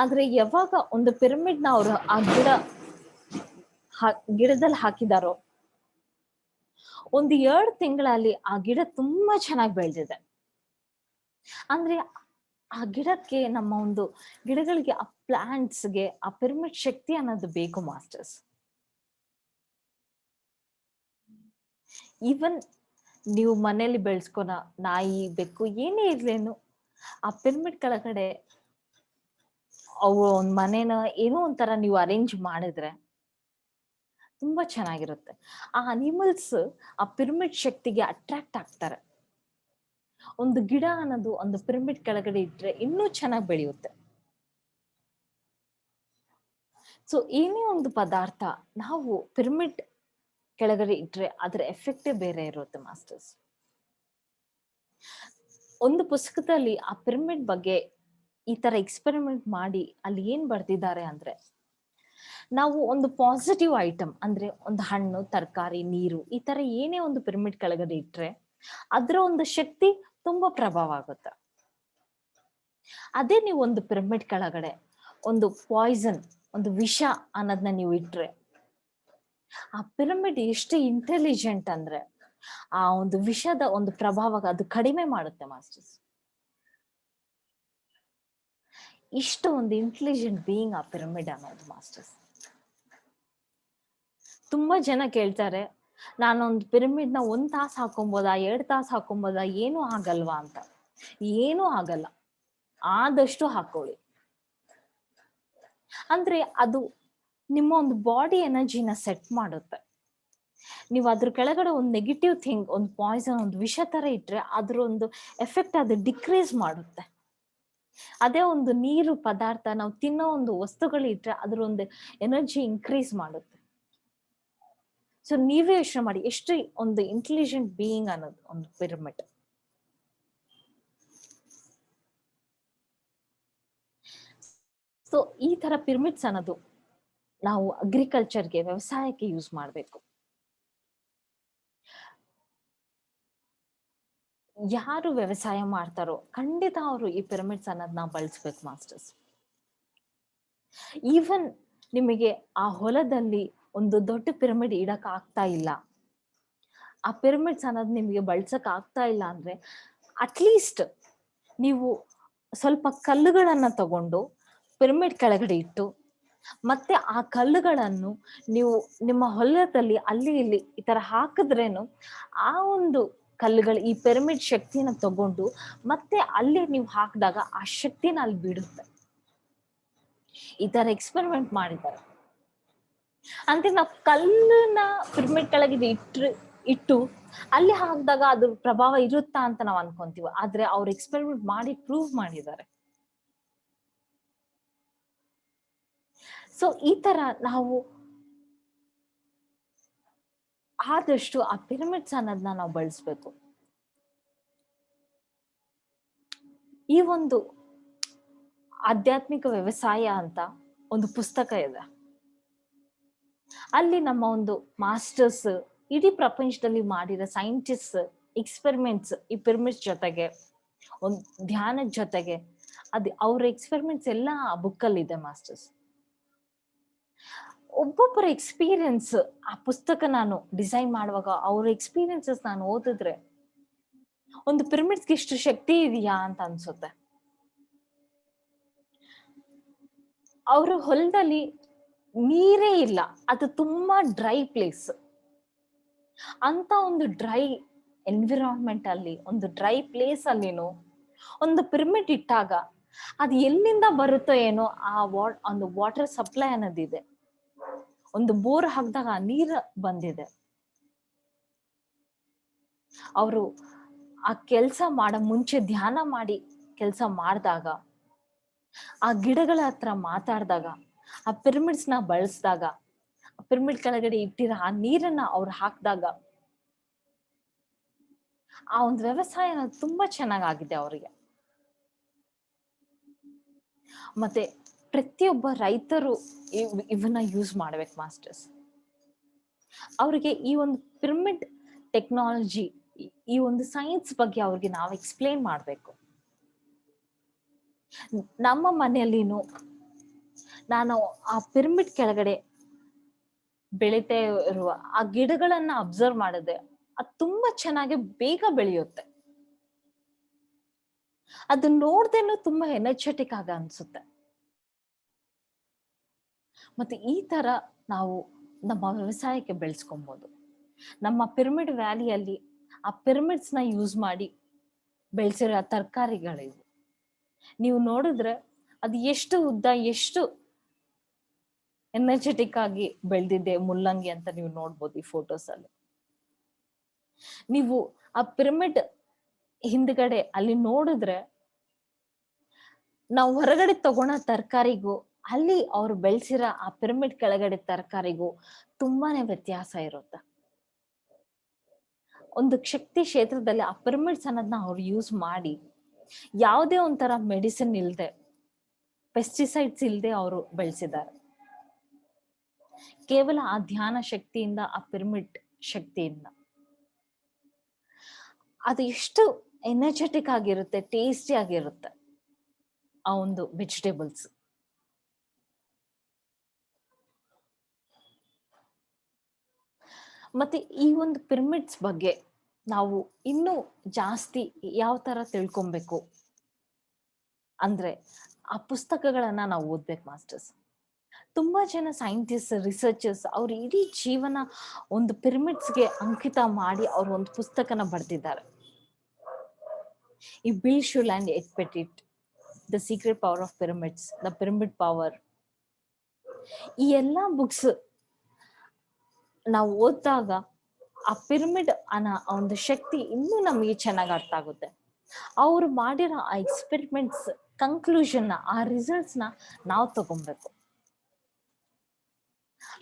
ಆದ್ರೆ ಯಾವಾಗ ಒಂದು ಪಿರಮಿಡ್ ನ ಅವರು ಆ ಗಿಡದಲ್ಲಿ ಹಾಕಿದಾರೋ, ಒಂದು 2 ತಿಂಗಳಲ್ಲಿ ಆ ಗಿಡ ತುಂಬಾ ಚೆನ್ನಾಗಿ ಬೆಳೆದಿದೆ. ಅಂದ್ರೆ ಆ ಗಿಡಕ್ಕೆ, ನಮ್ಮ ಒಂದು ಗಿಡಗಳಿಗೆ, ಆ ಪ್ಲಾಂಟ್ಸ್ಗೆ ಆ ಪಿರಮಿಡ್ ಶಕ್ತಿ ಅನ್ನೋದು ಬೇಕು ಮಾಸ್ಟರ್ಸ್. ಈವನ್ ನೀವು ಮನೇಲಿ ಬೆಳೆಸ್ಕೊನ ನಾಯಿ, ಬೆಕ್ಕು ಏನೇ ಇರ್ಲೇನು, ಆ ಪಿರಮಿಡ್ ಕೆಳಗಡೆ ಅವು ಒಂದ್ ಮನೇನ ಏನೋ ಒಂಥರ ನೀವು ಅರೇಂಜ್ ಮಾಡಿದ್ರೆ ತುಂಬಾ ಚೆನ್ನಾಗಿರುತ್ತೆ. ಆ ಅನಿಮಲ್ಸ್ ಆ ಪಿರಮಿಡ್ ಶಕ್ತಿಗೆ ಅಟ್ರಾಕ್ಟ್ ಆಗ್ತಾರೆ. ಒಂದು ಗಿಡ ಅನ್ನೋದು ಒಂದು ಪಿರಮಿಡ್ ಕೆಳಗಡೆ ಇಟ್ರೆ ಇನ್ನೂ ಚೆನ್ನಾಗಿ ಬೆಳೆಯುತ್ತೆ. ಸೊ ಏನೇ ಒಂದು ಪದಾರ್ಥ ನಾವು ಪಿರಮಿಡ್ ಕೆಳಗಡೆ ಇಟ್ರೆ ಅದರ ಎಫೆಕ್ಟೇ ಬೇರೆ ಇರುತ್ತೆ ಮಾಸ್ಟರ್ಸ್. ಒಂದು ಪುಸ್ತಕದಲ್ಲಿ ಆ ಪಿರಮಿಡ್ ಬಗ್ಗೆ ಈ ತರ ಎಕ್ಸ್ಪೆರಿಮೆಂಟ್ ಮಾಡಿ ಅಲ್ಲಿ ಏನ್ ಬರ್ದಿದ್ದಾರೆ ಅಂದ್ರೆ, ನಾವು ಒಂದು ಪಾಸಿಟಿವ್ ಐಟಮ್ ಅಂದ್ರೆ ಒಂದು ಹಣ್ಣು, ತರಕಾರಿ, ನೀರು, ಈ ತರ ಏನೇ ಒಂದು ಪಿರಮಿಡ್ ಕೆಳಗಡೆ ಇಟ್ರೆ ಅದರ ಒಂದು ಶಕ್ತಿ ತುಂಬಾ ಪ್ರಭಾವ ಆಗುತ್ತೆ. ಅದೇ ನೀವು ಒಂದು ಪಿರಮಿಡ್ ಕೆಳಗಡೆ ಒಂದು ಪಾಯ್ಸನ್, ಒಂದು ವಿಷ ಅನ್ನೋದನ್ನ ನೀವು ಇಟ್ರೆ, ಆ ಪಿರಮಿಡ್ ಎಷ್ಟು ಇಂಟೆಲಿಜೆಂಟ್ ಅಂದ್ರೆ ಆ ಒಂದು ವಿಷದ ಒಂದು ಪ್ರಭಾವ ಅದು ಕಡಿಮೆ ಮಾಡುತ್ತೆ ಮಾಸ್ಟರ್ಸ್. ಇಷ್ಟು ಒಂದು ಇಂಟೆಲಿಜೆಂಟ್ ಬೀಯಿಂಗ್ ಆ ಪಿರಮಿಡ್ ಅನ್ನೋದು ಮಾಸ್ಟರ್ಸ್. ತುಂಬಾ ಜನ ಕೇಳ್ತಾರೆ, ನಾನೊಂದು ಪಿರಮಿಡ್ ನ 1 ತಾಸು ಹಾಕೊಬೋದಾ, 2 ತಾಸು ಹಾಕೊಬೋದಾ, ಏನೂ ಆಗಲ್ವಾ ಅಂತ. ಏನೂ ಆಗಲ್ಲ, ಆದಷ್ಟು ಹಾಕೊಳ್ಳಿ. ಅಂದ್ರೆ ಅದು ನಿಮ್ಮ ಒಂದು ಬಾಡಿ ಎನರ್ಜಿನ ಸೆಟ್ ಮಾಡುತ್ತೆ. ನೀವು ಅದ್ರ ಕೆಳಗಡೆ ಒಂದು ನೆಗೆಟಿವ್ ಥಿಂಗ್, ಒಂದು ಪಾಯ್ಸನ್, ಒಂದು ವಿಷ ತರ ಇಟ್ರೆ ಅದ್ರ ಒಂದು ಎಫೆಕ್ಟ್ ಅದು ಡಿಕ್ರೀಸ್ ಮಾಡುತ್ತೆ. ಅದೇ ಒಂದು ನೀರು ಪದಾರ್ಥ, ನಾವು ತಿನ್ನೋ ಒಂದು ವಸ್ತುಗಳು ಇಟ್ರೆ ಅದ್ರ ಒಂದು ಎನರ್ಜಿ ಇನ್ಕ್ರೀಸ್ ಮಾಡುತ್ತೆ. ಸೊ ನೀವೇ ಯೋಚನೆ ಮಾಡಿ, ಎಷ್ಟು ಒಂದು ಇಂಟೆಲಿಜೆಂಟ್ ಬೀಯಿಂಗ್ ಅನ್ನೋದು ಒಂದು ಪಿರಮಿಡ್. ಸೊ ಈ ತರ ಪಿರಮಿಡ್ಸ್ ಅನ್ನೋದು ನಾವು ಅಗ್ರಿಕಲ್ಚರ್ಗೆ, ವ್ಯವಸಾಯಕ್ಕೆ ಯೂಸ್ ಮಾಡಬೇಕು. ಯಾರು ವ್ಯವಸಾಯ ಮಾಡ್ತಾರೋ ಖಂಡಿತ ಅವರು ಈ ಪಿರಮಿಡ್ಸ್ ಅನ್ನೋದನ್ನ ಬಳಸ್ಬೇಕು ಮಾಸ್ಟರ್ಸ್. ಈವನ್ ನಿಮಗೆ ಆ ಹೊಲದಲ್ಲಿ ಒಂದು ದೊಡ್ಡ ಪಿರಮಿಡ್ ಇಡಕ್ ಆಗ್ತಾ ಇಲ್ಲ, ಆ ಪಿರಮಿಡ್ಸ್ ಅನ್ನೋದು ನಿಮಗೆ ಬಳಸಕ್ ಆಗ್ತಾ ಇಲ್ಲ ಅಂದ್ರೆ, ಅಟ್ಲೀಸ್ಟ್ ನೀವು ಸ್ವಲ್ಪ ಕಲ್ಲುಗಳನ್ನ ತಗೊಂಡು ಪಿರಮಿಡ್ ಕೆಳಗಡೆ ಇಟ್ಟು, ಮತ್ತೆ ಆ ಕಲ್ಲುಗಳನ್ನು ನೀವು ನಿಮ್ಮ ಹೊಲದಲ್ಲಿ ಅಲ್ಲಿ ಇಲ್ಲಿ ಈ ತರ ಹಾಕಿದ್ರೇನು ಆ ಒಂದು ಕಲ್ಲುಗಳು ಈ ಪಿರಮಿಡ್ ಶಕ್ತಿನ ತಗೊಂಡು ಮತ್ತೆ ಅಲ್ಲಿ ನೀವು ಹಾಕಿದಾಗ ಆ ಶಕ್ತಿನ ಅಲ್ಲಿ ಬಿಡುತ್ತೆ. ಈ ತರ ಎಕ್ಸ್ಪೆರಿಮೆಂಟ್ ಮಾಡಿದ್ದಾರೆ. ಅಂದ್ರೆ ನಾವು ಕಲ್ಲನ್ನ ಪಿರಮಿಡ್ ಕೆಳಗೆ ಇಟ್ಟು ಅಲ್ಲಿ ಹಾಕಿದಾಗ ಅದ್ರ ಪ್ರಭಾವ ಇರುತ್ತಾ ಅಂತ ನಾವು ಅನ್ಕೊಂತೀವಿ, ಆದ್ರೆ ಅವ್ರು ಎಕ್ಸ್ಪೆರಿಮೆಂಟ್ ಮಾಡಿ ಪ್ರೂವ್ ಮಾಡಿದ್ದಾರೆ. ಸೊ ಈ ತರ ನಾವು ಆದಷ್ಟು ಆ ಪಿರಮಿಡ್ಸ್ ಅನ್ನೋದನ್ನ ನಾವು ಬಳಸ್ಬೇಕು. ಈ ಒಂದು ಆಧ್ಯಾತ್ಮಿಕ ವ್ಯವಸಾಯ ಅಂತ ಒಂದು ಪುಸ್ತಕ ಇದೆ. ಅಲ್ಲಿ ನಮ್ಮ ಒಂದು ಮಾಸ್ಟರ್ಸ್, ಇಡೀ ಪ್ರಪಂಚದಲ್ಲಿ ಮಾಡಿರೋ ಸೈಂಟಿಸ್ಟ್ ಎಕ್ಸ್ಪೆರಿಮೆಂಟ್ಸ್ ಈ ಪಿರಮಿಡ್ಸ್ ಜೊತೆಗೆ, ಒಂದು ಧ್ಯಾನದ ಜೊತೆಗೆ, ಅವ್ರ ಎಕ್ಸ್ಪೆರಿಮೆಂಟ್ಸ್ ಎಲ್ಲ ಆ ಬುಕ್ಕಲ್ಲಿ ಇದೆ ಮಾಸ್ಟರ್ಸ್. ಒಬ್ಬೊಬ್ಬರ ಎಕ್ಸ್ಪೀರಿಯನ್ಸ್, ಆ ಪುಸ್ತಕ ನಾನು ಡಿಸೈನ್ ಮಾಡುವಾಗ ಅವ್ರ ಎಕ್ಸ್ಪೀರಿಯನ್ಸಸ್ ನಾನು ಓದಿದ್ರೆ ಒಂದು ಪಿರಮಿಡ್ಸ್ಗೆ ಇಷ್ಟು ಶಕ್ತಿ ಇದೆಯಾ ಅಂತ ಅನ್ಸುತ್ತೆ. ಅವ್ರ ಹೊಲದಲ್ಲಿ ನೀರೇ ಇಲ್ಲ, ಅದು ತುಂಬಾ ಡ್ರೈ ಪ್ಲೇಸ್. ಅಂತ ಒಂದು ಡ್ರೈ ಎನ್ವಿರಾನ್ಮೆಂಟ್ ಅಲ್ಲಿ, ಒಂದು ಡ್ರೈ ಪ್ಲೇಸ್ ಅಲ್ಲಿನೂ ಒಂದು ಪಿರಮಿಡ್ ಇಟ್ಟಾಗ ಅದು ಎಲ್ಲಿಂದ ಬರುತ್ತೋ ಏನೋ, ಒಂದು ವಾಟರ್ ಸಪ್ಲೈ ಅನ್ನೋದಿದೆ. ಒಂದು ಬೋರ್ ಹಾಕಿದಾಗ ನೀರು ಬಂದಿದೆ. ಅವರು ಆ ಕೆಲಸ ಮಾಡೋ ಮುಂಚೆ ಧ್ಯಾನ ಮಾಡಿ ಕೆಲಸ ಮಾಡಿದಾಗ, ಆ ಗಿಡಗಳ ಹತ್ರ ಮಾತಾಡಿದಾಗ, ಆ ಪಿರಮಿಡ್ಸ್ ನ ಬಳಸಿದಾಗ, ಆ ಪಿರಮಿಡ್ ಕೆಳಗಡೆ ಇಟ್ಟಿರೋ ಆ ನೀರನ್ನ ಅವ್ರು ಹಾಕಿದಾಗ ಆ ಒಂದು ವ್ಯವಸಾಯ ತುಂಬಾ ಚೆನ್ನಾಗಾಗಿದೆ ಅವರಿಗೆ. ಮತ್ತೆ ಪ್ರತಿಯೊಬ್ಬ ರೈತರು ಇವನ್ನ ಯೂಸ್ ಮಾಡ್ಬೇಕು ಮಾಸ್ಟರ್ಸ್. ಅವ್ರಿಗೆ ಈ ಒಂದು ಪಿರಮಿಡ್ ಟೆಕ್ನಾಲಜಿ, ಈ ಒಂದು ಸೈನ್ಸ್ ಬಗ್ಗೆ ಅವ್ರಿಗೆ ನಾವು ಎಕ್ಸ್ಪ್ಲೇನ್ ಮಾಡ್ಬೇಕು. ನಮ್ಮ ಮನೆಯಲ್ಲಿನೂ ನಾನು ಆ ಪಿರಮಿಡ್ ಕೆಳಗಡೆ ಬೆಳೀತಾ ಇರುವ ಆ ಗಿಡಗಳನ್ನ ಅಬ್ಸರ್ವ್ ಮಾಡಿದೆ, ಅದು ತುಂಬಾ ಚೆನ್ನಾಗಿ ಬೇಗ ಬೆಳೆಯುತ್ತೆ. ಅದು ನೋಡ್ದೇನು ತುಂಬಾ ಎನರ್ಜೆಟಿಕ್ ಆಗ ಅನ್ಸುತ್ತೆ. ಮತ್ತೆ ಈ ತರ ನಾವು ನಮ್ಮ ವ್ಯವಸಾಯಕ್ಕೆ ಬೆಳೆಸ್ಕೊಬಹುದು. ನಮ್ಮ ಪಿರಮಿಡ್ ವ್ಯಾಲಿಯಲ್ಲಿ ಆ ಪಿರಮಿಡ್ಸ್ ನ ಯೂಸ್ ಮಾಡಿ ಬೆಳೆಸಿರೋ ತರಕಾರಿಗಳಿವು ನೀವು ನೋಡಿದ್ರೆ ಅದು ಎಷ್ಟು ಉದ್ದ, ಎಷ್ಟು ಎನರ್ಜೆಟಿಕ್ ಆಗಿ ಬೆಳೆದಿದೆ ಮುಲ್ಲಂಗಿ ಅಂತ ನೀವು ನೋಡ್ಬೋದು ಈ ಫೋಟೋಸ್ ಅಲ್ಲಿ. ನೀವು ಆ ಪಿರಮಿಡ್ ಹಿಂದ್ಗಡೆ ಅಲ್ಲಿ ನೋಡಿದ್ರೆ, ನಾವು ಹೊರಗಡೆ ತಗೊಳೋ ತರಕಾರಿಗೂ ಅಲ್ಲಿ ಅವ್ರು ಬೆಳೆಸಿರೋ ಆ ಪಿರಮಿಡ್ ಕೆಳಗಡೆ ತರಕಾರಿಗೂ ತುಂಬಾನೇ ವ್ಯತ್ಯಾಸ ಇರುತ್ತೆ. ಒಂದು ಶಕ್ತಿ ಕ್ಷೇತ್ರದಲ್ಲಿ ಆ ಪಿರಮಿಡ್ಸ್ ಅನ್ನೋದನ್ನ ಅವ್ರು ಯೂಸ್ ಮಾಡಿ, ಯಾವುದೇ ಒಂಥರ ಮೆಡಿಸಿನ್ ಇಲ್ಲದೆ, ಪೆಸ್ಟಿಸೈಡ್ಸ್ ಇಲ್ಲದೆ ಅವರು ಬೆಳೆಸಿದ್ದಾರೆ. ಕೇವಲ ಆ ಧ್ಯಾನ ಶಕ್ತಿಯಿಂದ, ಆ ಪಿರಮಿಡ್ ಶಕ್ತಿಯಿಂದ. ಅದು ಎಷ್ಟು ಎನರ್ಜೆಟಿಕ್ ಆಗಿರುತ್ತೆ, ಟೇಸ್ಟಿ ಆಗಿರುತ್ತೆ ಆ ಒಂದು ವೆಜಿಟೇಬಲ್ಸ್. ಮತ್ತೆ ಈ ಒಂದು ಪಿರಮಿಡ್ಸ್ ಬಗ್ಗೆ ನಾವು ಇನ್ನೂ ಜಾಸ್ತಿ ಯಾವ ತರ ತಿಳ್ಕೊಬೇಕು ಅಂದ್ರೆ, ಆ ಪುಸ್ತಕಗಳನ್ನ ನಾವು ಓದ್ಬೇಕು ಮಾಸ್ಟರ್ಸ್. ತುಂಬಾ ಜನ ಸೈಂಟಿಸ್ಟ್ ರಿಸರ್ಚರ್ಸ್ ಅವ್ರ ಇಡೀ ಜೀವನ ಒಂದು ಪಿರಮಿಡ್ಸ್ಗೆ ಅಂಕಿತ ಮಾಡಿ ಅವ್ರು ಒಂದು ಪುಸ್ತಕನ ಬರೆದಿದ್ದಾರೆ. ಈ Bill Schul and Ed Petit, the secret power of pyramids, the pyramid power, ಈ ಎಲ್ಲಾ ಬುಕ್ಸ್ ನಾವು ಓದಿದಾಗ ಆ ಪಿರಮಿಡ್ ಅನ್ನೋ ಒಂದು ಶಕ್ತಿ ಇನ್ನೂ ನಮಗೆ ಚೆನ್ನಾಗಿ ಅರ್ಥ ಆಗುತ್ತೆ. ಅವ್ರು ಮಾಡಿರೋ ಆ ಎಕ್ಸ್ಪೆರಿಮೆಂಟ್ಸ್ ಕನ್ಕ್ಲೂಷನ್, ಆ ರಿಸಲ್ಟ್ಸ್ ನಾವು ತಗೊಬೇಕು.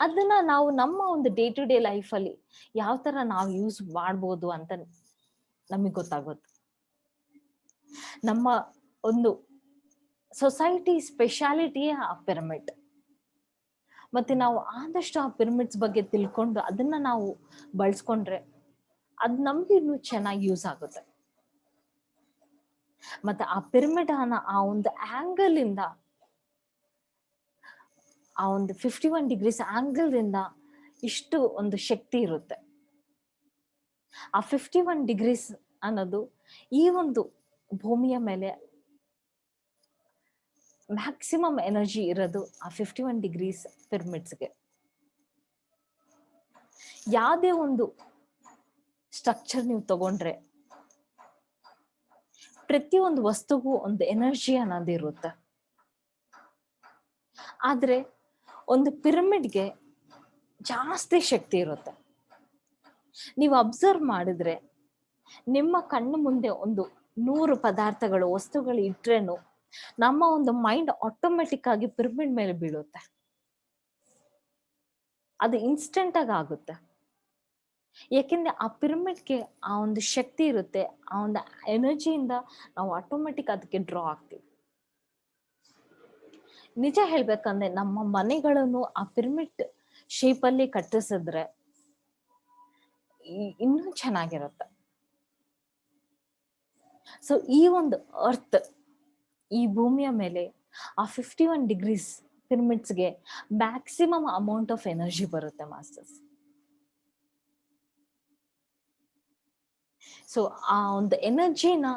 ಅದನ್ನ ನಾವು ನಮ್ಮ ಒಂದು ಡೇ ಟು ಡೇ ಲೈಫ್ ಅಲ್ಲಿ ಯಾವ ತರ ನಾವು ಯೂಸ್ ಮಾಡ್ಬೋದು ಅಂತ ನಮಗೆ ಗೊತ್ತಾಗುತ್ತೆ. ನಮ್ಮ ಒಂದು ಸೊಸೈಟಿ ಸ್ಪೆಷಾಲಿಟಿಯೇ ಆ ಪಿರಮಿಡ್. ಮತ್ತೆ ನಾವು ಆದಷ್ಟು ಆ ಪಿರಮಿಡ್ಸ್ ಬಗ್ಗೆ ತಿಳ್ಕೊಂಡು ಅದನ್ನ ನಾವು ಬಳಸ್ಕೊಂಡ್ರೆ ಅದ್ ನಮ್ಗೆ ಇನ್ನೂ ಚೆನ್ನಾಗಿ ಯೂಸ್ ಆಗುತ್ತೆ. ಮತ್ತೆ ಆ ಪಿರಮಿಡ್ ಅನ್ನ ಆ ಒಂದು ಆಂಗಲ್ ಇಂದ, ಆ ಒಂದು 51 ಡಿಗ್ರೀಸ್ ಆಂಗಲ್ ಇಂದ ಇಷ್ಟು ಒಂದು ಶಕ್ತಿ ಇರುತ್ತೆ. ಆ 51 ಡಿಗ್ರೀಸ್ ಅನ್ನೋದು ಈ ಒಂದು ಭೂಮಿಯ ಮೇಲೆ ಮ್ಯಾಕ್ಸಿಮಮ್ ಎನರ್ಜಿ ಇರೋದು ಆ 51 ಡಿಗ್ರೀಸ್ ಪಿರಮಿಡ್ಸ್ಗೆ. ಯಾವುದೇ ಒಂದು ಸ್ಟ್ರಕ್ಚರ್ ನೀವು ತಗೊಂಡ್ರೆ ಪ್ರತಿಯೊಂದು ವಸ್ತುಗೂ ಒಂದು ಎನರ್ಜಿ ಅನ್ನೋದು ಇರುತ್ತೆ. ಆದ್ರೆ ಒಂದು ಪಿರಮಿಡ್ಗೆ ಜಾಸ್ತಿ ಶಕ್ತಿ ಇರುತ್ತೆ. ನೀವು ಅಬ್ಸರ್ವ್ ಮಾಡಿದ್ರೆ ನಿಮ್ಮ ಕಣ್ಣು ಮುಂದೆ ಒಂದು 100 ಪದಾರ್ಥಗಳು ವಸ್ತುಗಳು ಇಟ್ರೇನು ನಮ್ಮ ಒಂದು ಮೈಂಡ್ ಆಟೋಮೆಟಿಕ್ ಆಗಿ ಪಿರಮಿಡ್ ಮೇಲೆ ಬೀಳುತ್ತೆ. ಅದು ಇನ್ಸ್ಟೆಂಟ್ ಆಗಿ ಆಗುತ್ತೆ. ಯಾಕೆಂದ್ರೆ ಆ ಪಿರಮಿಡ್ಗೆ ಆ ಒಂದು ಶಕ್ತಿ ಇರುತ್ತೆ. ಆ ಒಂದು ಎನರ್ಜಿಯಿಂದ ನಾವು ಆಟೋಮೆಟಿಕ್ ಅದಕ್ಕೆ ಡ್ರಾ ಆಗ್ತೀವಿ. ನಿಜ ಹೇಳ್ಬೇಕಂದ್ರೆ ನಮ್ಮ ಮನೆಗಳನ್ನು ಆ ಪಿರಮಿಡ್ ಶೇಪ್ ಅಲ್ಲಿ ಕಟ್ಟಿಸಿದ್ರೆ ಇನ್ನೂ ಚೆನ್ನಾಗಿರುತ್ತೆ. ಸೊ ಈ ಒಂದು ಅರ್ತ್, ಈ ಭೂಮಿಯ ಮೇಲೆ ಆ 51 ಡಿಗ್ರೀಸ್ ಪಿರಮಿಡ್ಸ್ಗೆ ಮ್ಯಾಕ್ಸಿಮಮ್ ಅಮೌಂಟ್ ಆಫ್ ಎನರ್ಜಿ ಬರುತ್ತೆ ಮಾಸ್ಟರ್ಸ್. ಸೊ ಆ ಒಂದು ಎನರ್ಜಿನ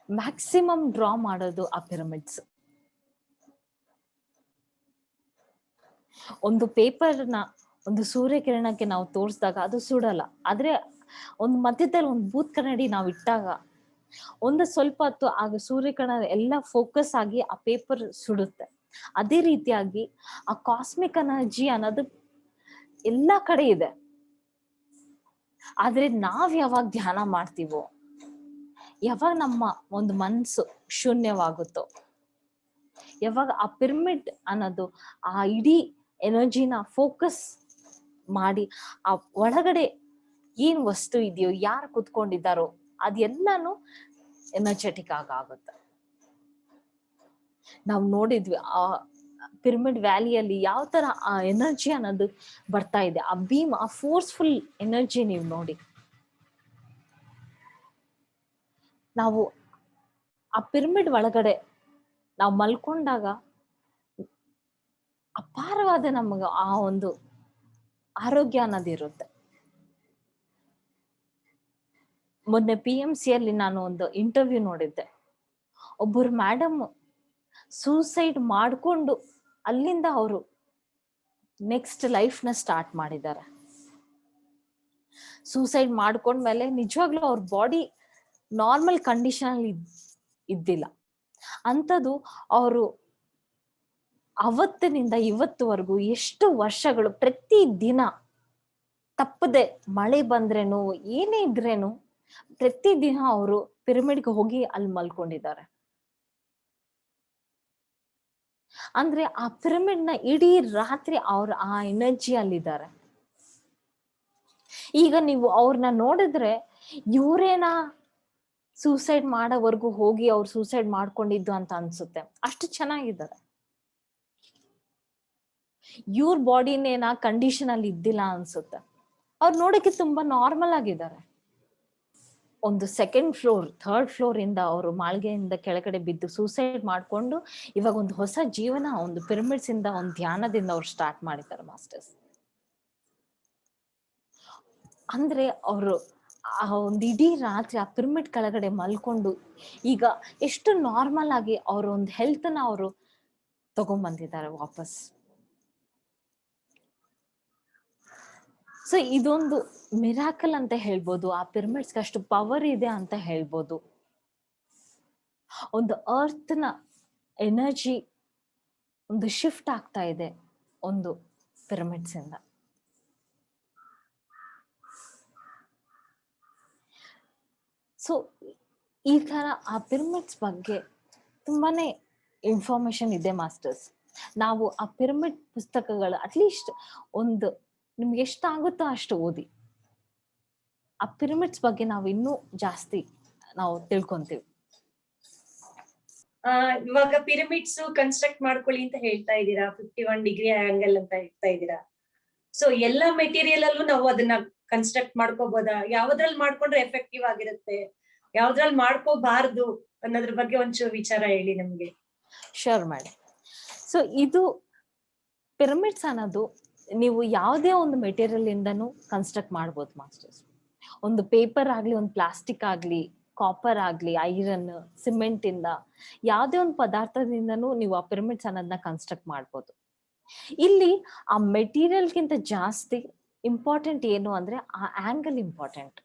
ಮ್ಯಾಕ್ಸಿಮಮ್ ಡ್ರಾ ಮಾಡೋದು ಆ ಪಿರಮಿಡ್ಸ್. ಒಂದು ಪೇಪರ್ನ ಒಂದು ಸೂರ್ಯಕಿರಣಕ್ಕೆ ನಾವು ತೋರಿಸಿದಾಗ ಅದು ಸುಡಲ್ಲ. ಆದ್ರೆ ಒಂದು ಮಧ್ಯದಲ್ಲಿ ಒಂದು ಬೂತ್ ಕನ್ನಡಿ ನಾವು ಇಟ್ಟಾಗ ಒಂದು ಸ್ವಲ್ಪ ಹೊತ್ತು ಆಗ ಸೂರ್ಯಕಿರಣ ಎಲ್ಲ ಫೋಕಸ್ ಆಗಿ ಆ ಪೇಪರ್ ಸುಡುತ್ತೆ. ಅದೇ ರೀತಿಯಾಗಿ ಆ ಕಾಸ್ಮಿಕ್ ಎನರ್ಜಿ ಅನ್ನೋದು ಎಲ್ಲಾ ಕಡೆ ಇದೆ. ಆದ್ರೆ ನಾವ್ ಯಾವಾಗ ಧ್ಯಾನ ಮಾಡ್ತೀವೋ, ಯಾವಾಗ ನಮ್ಮ ಒಂದು ಮನಸ್ಸು ಶೂನ್ಯವಾಗುತ್ತೋ, ಯಾವಾಗ ಆ ಪಿರಮಿಡ್ ಅನ್ನೋದು ಆ ಇಡೀ ಎನರ್ಜಿನ ಫೋಕಸ್ ಮಾಡಿ ಆ ಒಳಗಡೆ ಏನ್ ವಸ್ತು ಇದೆಯೋ, ಯಾರು ಕುತ್ಕೊಂಡಿದ್ದಾರೋ ಅದೆಲ್ಲಾನು ಎನರ್ಜೆಟಿಕ್ ಆಗುತ್ತೆ. ನಾವು ನೋಡಿದ್ವಿ ಆ ಪಿರಮಿಡ್ ವ್ಯಾಲಿಯಲ್ಲಿ ಯಾವ ತರ ಆ ಎನರ್ಜಿ ಅನ್ನೋದು ಬರ್ತಾ ಇದೆ. ಆ ಬೀಮ್, ಆ ಫೋರ್ಸ್ಫುಲ್ ಎನರ್ಜಿ ನೀವು ನೋಡಿ. ನಾವು ಆ ಪಿರಮಿಡ್ ಒಳಗಡೆ ನಾವು ಮಲ್ಕೊಂಡಾಗ ಅಪಾರವಾದ ನಮಗ ಆ ಒಂದು ಆರೋಗ್ಯ ಅನ್ನೋದಿರುತ್ತೆ. ಮೊನ್ನೆ PMC ಅಲ್ಲಿ ನಾನು ಒಂದು ಇಂಟರ್ವ್ಯೂ ನೋಡಿದ್ದೆ. ಒಬ್ಬರು ಮೇಡಮ್ ಸೂಸೈಡ್ ಮಾಡ್ಕೊಂಡು ಅಲ್ಲಿಂದ ಅವರು ನೆಕ್ಸ್ಟ್ ಲೈಫ್ ನ ಸ್ಟಾರ್ಟ್ ಮಾಡಿದ್ದಾರೆ. ಸೂಸೈಡ್ ಮಾಡ್ಕೊಂಡ್ಮೇಲೆ ನಿಜವಾಗ್ಲೂ ಅವ್ರ ಬಾಡಿ ನಾರ್ಮಲ್ ಕಂಡೀಷನ್ ಅಲ್ಲಿ ಇದ್ದಿಲ್ಲ. ಅಂಥದ್ದು ಅವರು ಅವತ್ತಿನಿಂದ ಇವತ್ತುವರೆಗೂ ಎಷ್ಟು ವರ್ಷಗಳು ಪ್ರತಿ ದಿನ ತಪ್ಪದೆ ಮಳೆ ಬಂದ್ರೇನು ಏನೇ ಇದ್ರೇನು ಪ್ರತಿ ದಿನ ಅವರು ಪಿರಮಿಡ್ಗೆ ಹೋಗಿ ಅಲ್ಲಿ ಮಲ್ಕೊಂಡಿದ್ದಾರೆ. ಅಂದ್ರೆ ಆ ಪಿರಮಿಡ್ ನ ಇಡೀ ರಾತ್ರಿ ಅವ್ರ ಆ ಎನರ್ಜಿ ಅಲ್ಲಿದ್ದಾರೆ. ಈಗ ನೀವು ಅವ್ರನ್ನ ನೋಡಿದ್ರೆ ಇವರೇನಾ ಸೂಸೈಡ್ ಮಾಡೋವರೆಗೂ ಹೋಗಿ ಅವ್ರು ಸೂಸೈಡ್ ಮಾಡ್ಕೊಂಡಿದ್ದು ಅಂತ ಅನ್ಸುತ್ತೆ. ಅಷ್ಟು ಚೆನ್ನಾಗಿದ್ದಾರೆ. ಇವ್ರ ಬಾಡಿನೇನಾ ಕಂಡೀಷನ್ ಅಲ್ಲಿ ಇದ್ದಿಲ್ಲ ಅನ್ಸುತ್ತೆ. ಅವ್ರು ನೋಡಕ್ಕೆ ತುಂಬಾ ನಾರ್ಮಲ್ ಆಗಿದ್ದಾರೆ. ಒಂದು 2nd ಫ್ಲೋರ್ 3rd ಫ್ಲೋರ್ ಇಂದ ಅವರು ಮಾಳಿಗೆಯಿಂದ ಕೆಳಗಡೆ ಬಿದ್ದು ಸೂಸೈಡ್ ಮಾಡ್ಕೊಂಡು ಇವಾಗ ಒಂದು ಹೊಸ ಜೀವನ ಒಂದು ಪಿರಮಿಡ್ಸ್ ಇಂದ ಒಂದು ಧ್ಯಾನದಿಂದ ಅವ್ರು ಸ್ಟಾರ್ಟ್ ಮಾಡಿದ್ದಾರೆ ಮಾಸ್ಟರ್ಸ್. ಅಂದ್ರೆ ಅವರು ಆ ಒಂದು ಇಡೀ ರಾತ್ರಿ ಆ ಪಿರಮಿಡ್ ಕೆಳಗಡೆ ಮಲ್ಕೊಂಡು ಈಗ ಎಷ್ಟು ನಾರ್ಮಲ್ ಆಗಿ ಅವ್ರ ಒಂದು ಹೆಲ್ತ್ ನ ಅವರು ತಗೊಂಡ್ಬಂದಿದ್ದಾರೆ ವಾಪಸ್. ಸೊ ಇದೊಂದು ಮಿರಾಕಲ್ ಅಂತ ಹೇಳ್ಬೋದು. ಆ ಪಿರಮಿಡ್ಸ್ ಅಷ್ಟು ಪವರ್ ಇದೆ ಅಂತ ಹೇಳ್ಬೋದು. ಒಂದು ಅರ್ತ್ ನ ಎನರ್ಜಿ ಒಂದು ಶಿಫ್ಟ್ ಆಗ್ತಾ ಇದೆ ಒಂದು ಪಿರಮಿಡ್ಸ್ ಇಂದ. ಸೊ ಈ ತರ ಆ ಪಿರಮಿಡ್ಸ್ ಬಗ್ಗೆ ತುಂಬಾನೇ ಇನ್ಫಾರ್ಮೇಶನ್ ಇದೆ ಮಾಸ್ಟರ್ಸ್. ನಾವು ಆ ಪಿರಮಿಡ್ ಪುಸ್ತಕಗಳು ಅಟ್ಲೀಸ್ಟ್ ಒಂದು ನಿಮ್ಗೆ ಎಷ್ಟಾಗುತ್ತೋ ಅಷ್ಟು ಓದಿ. ಆ ಪಿರಮಿಡ್ಸ್ ಬಗ್ಗೆ ನಾವು ಇನ್ನೂ ಜಾಸ್ತಿ ನಾವು ತಿಳ್ಕೊಂತೀವಿ. ಇವಾಗ ಪಿರಮಿಡ್ಸ್ ಕನ್ಸ್ಟ್ರಕ್ಟ್ ಮಾಡ್ಕೊಳ್ಳಿ ಅಂತ ಹೇಳ್ತಾ ಇದ್ದೀರಾ, 51 ಡಿಗ್ರಿ ಆಂಗಲ್ ಅಂತ ಹೇಳ್ತಾ ಇದ್ದೀರಾ. ಸೊ ಎಲ್ಲಾ ಮೆಟೀರಿಯಲ್ ಅಲ್ಲೂ ನಾವು ಅದನ್ನ ಕನ್ಸ್ಟ್ರಕ್ಟ್ ಮಾಡ್ಕೋಬಹುದಾ? ಯಾವ್ದ್ರಲ್ಲಿ ಮಾಡ್ಕೊಂಡ್ರೆ ಎಫೆಕ್ಟಿವ್ ಆಗಿರುತ್ತೆ, ಯಾವ್ದ್ರಲ್ಲಿ ಮಾಡ್ಕೋಬಾರ್ದು ಅನ್ನೋದ್ರ ಬಗ್ಗೆ ಒಂಚೂರು ವಿಚಾರ ಹೇಳಿ ನಮ್ಗೆ. Sure madam. ಸೊ ಇದು ಪಿರಮಿಡ್ಸ್ ಅನ್ನೋದು ನೀವು ಯಾವುದೇ ಒಂದು ಮೆಟೀರಿಯಲ್ ಇಂದನೂ ಕನ್ಸ್ಟ್ರಕ್ಟ್ ಮಾಡ್ಬೋದು ಮಾಸ್ಟರ್ಸ್. ಒಂದು ಪೇಪರ್ ಆಗ್ಲಿ, ಒಂದು ಪ್ಲಾಸ್ಟಿಕ್ ಆಗ್ಲಿ, ಕಾಪರ್ ಆಗ್ಲಿ, ಐರನ್, ಸಿಮೆಂಟ್ ಇಂದ ಯಾವುದೇ ಒಂದು ಪದಾರ್ಥದಿಂದನೂ ನೀವು ಆ ಪಿರಮಿಡ್ಸ್ ಅನ್ನೋದನ್ನ ಕನ್ಸ್ಟ್ರಕ್ಟ್ ಮಾಡ್ಬೋದು. ಇಲ್ಲಿ ಆ ಮೆಟೀರಿಯಲ್ಗಿಂತ ಜಾಸ್ತಿ ಇಂಪಾರ್ಟೆಂಟ್ ಏನು ಅಂದ್ರೆ ಆ ಆಂಗಲ್ ಇಂಪಾರ್ಟೆಂಟ್.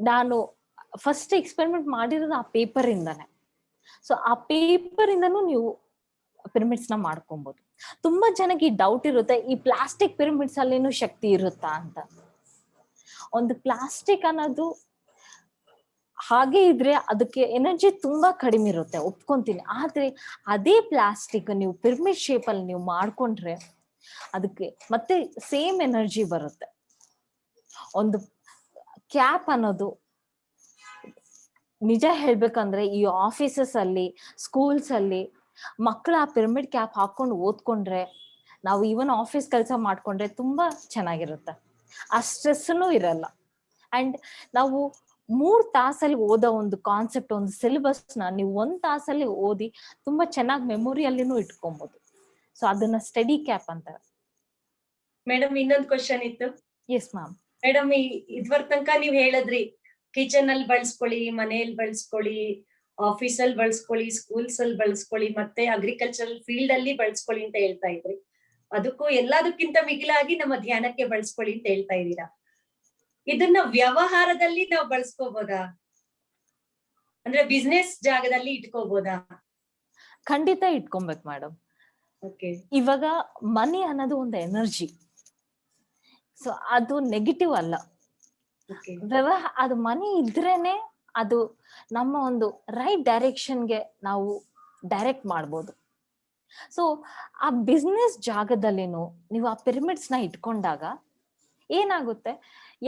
ನಾನು ಫಸ್ಟ್ ಎಕ್ಸ್ಪೆರಿಮೆಂಟ್ ಮಾಡಿರೋದು ಆ ಪೇಪರ್ ಇಂದಾನೆ. ಸೊ ಆ ಪೇಪರ್ ಇಂದನೂ ನೀವು ಪಿರಮಿಡ್ಸ್ ನ ಮಾಡ್ಕೊಬಹುದು. ತುಂಬಾ ಜನಕ್ಕೆ ಈ ಡೌಟ್ ಇರುತ್ತೆ, ಈ ಪ್ಲಾಸ್ಟಿಕ್ ಪಿರಮಿಡ್ಸ್ ಅಲ್ಲೇನು ಶಕ್ತಿ ಇರುತ್ತಾ ಅಂತ. ಒಂದು ಪ್ಲಾಸ್ಟಿಕ್ ಅನ್ನೋದು ಹಾಗೆ ಇದ್ರೆ ಅದಕ್ಕೆ ಎನರ್ಜಿ ತುಂಬಾ ಕಡಿಮೆ ಇರುತ್ತೆ, ಒಪ್ಕೊಂತೀನಿ. ಆದ್ರೆ ಅದೇ ಪ್ಲಾಸ್ಟಿಕ್ ನೀವು ಪಿರಮಿಡ್ ಶೇಪ್ ಅಲ್ಲಿ ನೀವು ಮಾಡ್ಕೊಂಡ್ರೆ ಅದಕ್ಕೆ ಮತ್ತೆ ಸೇಮ್ ಎನರ್ಜಿ ಬರುತ್ತೆ. ಒಂದು ಕ್ಯಾಪ್ ಅನ್ನೋದು ನಿಜ ಹೇಳ್ಬೇಕಂದ್ರೆ ಈ ಆಫೀಸಸ್ ಅಲ್ಲಿ, ಸ್ಕೂಲ್ಸ್ ಅಲ್ಲಿ ಮಕ್ಕಳು ಆ ಪಿರಮಿಡ್ ಕ್ಯಾಪ್ ಹಾಕೊಂಡು ಓದ್ಕೊಂಡ್ರೆ, ನಾವು ಈವನ್ ಆಫೀಸ್ ಕೆಲಸ ಮಾಡ್ಕೊಂಡ್ರೆ ತುಂಬಾ ಚೆನ್ನಾಗಿರುತ್ತೆ. ಆ ಸ್ಟ್ರೆಸ್ನು ಇರಲ್ಲ. ಅಂಡ್ ನಾವು 3 ತಾಸಲ್ಲಿ ಓದೋ ಒಂದು ಕಾನ್ಸೆಪ್ಟ್, ಒಂದು ಸಿಲೆಬಸ್ ನ ನೀವು 1 ತಾಸಲ್ಲಿ ಓದಿ ತುಂಬಾ ಚೆನ್ನಾಗಿ ಮೆಮೊರಿಯಲ್ಲಿನೂ ಇಟ್ಕೊಬಹುದು. ಸೊ ಅದನ್ನ ಸ್ಟಡಿ ಕ್ಯಾಪ್ ಅಂತಾರೆ. ಮೇಡಮ್ ಇನ್ನೊಂದು ಕ್ವಶನ್ ಇತ್ತು. Yes ma'am. ಮೇಡಮ್ ಇದ್ವರ್ ತನಕ ನೀವ್ ಹೇಳಿದ್ರಿ ಕಿಚನ್ ಅಲ್ಲಿ ಬಳಸ್ಕೊಳ್ಳಿ, ಮನೆಯಲ್ಲಿ ಬಳಸ್ಕೊಳ್ಳಿ, ಆಫೀಸ್ ಅಲ್ಲಿ ಬಳಸ್ಕೊಳ್ಳಿ, ಸ್ಕೂಲ್ಸ್ ಅಲ್ಲಿ ಬಳಸ್ಕೊಳ್ಳಿ, ಮತ್ತೆ ಅಗ್ರಿಕಲ್ಚರಲ್ ಫೀಲ್ಡ್ ಅಲ್ಲಿ ಬಳಸ್ಕೊಳ್ಳಿ ಅಂತ ಹೇಳ್ತಾ ಇದ್ರಿ. ಅದಕ್ಕೂ ಎಲ್ಲದಕ್ಕಿಂತ ಮಿಗಿಲಾಗಿ ನಮ್ಮ ಧ್ಯಾನಕ್ಕೆ ಬಳಸ್ಕೊಳ್ಳಿ ಅಂತ ಹೇಳ್ತಾ ಇದ್ದೀರಾ. ಇದನ್ನ ವ್ಯವಹಾರದಲ್ಲಿ ನಾವು ಬಳಸ್ಕೋಬಹುದಾ? ಅಂದ್ರೆ ಬಿಸ್ನೆಸ್ ಜಾಗದಲ್ಲಿ ಇಟ್ಕೋಬಹುದಾ? ಖಂಡಿತ ಇಟ್ಕೊಬೇಕು ಮೇಡಮ್. ಇವಾಗ ಮನಿ ಅನ್ನೋದು ಒಂದು ಎನರ್ಜಿ. ಸೊ ಅದು ನೆಗೆಟಿವ್ ಅಲ್ಲ. ಅದು ಮನಿ ಇದ್ರೇನೆ ಅದು ನಮ್ಮ ಒಂದು ರೈಟ್ ಡೈರೆಕ್ಷನ್ಗೆ ನಾವು ಡೈರೆಕ್ಟ್ ಮಾಡ್ಬೋದು. ಸೊ ಆ ಬಿಸ್ನೆಸ್ ಜಾಗದಲ್ಲಿನೂ ನೀವು ಆ ಪಿರಮಿಡ್ಸ್ ನ ಇಟ್ಕೊಂಡಾಗ ಏನಾಗುತ್ತೆ,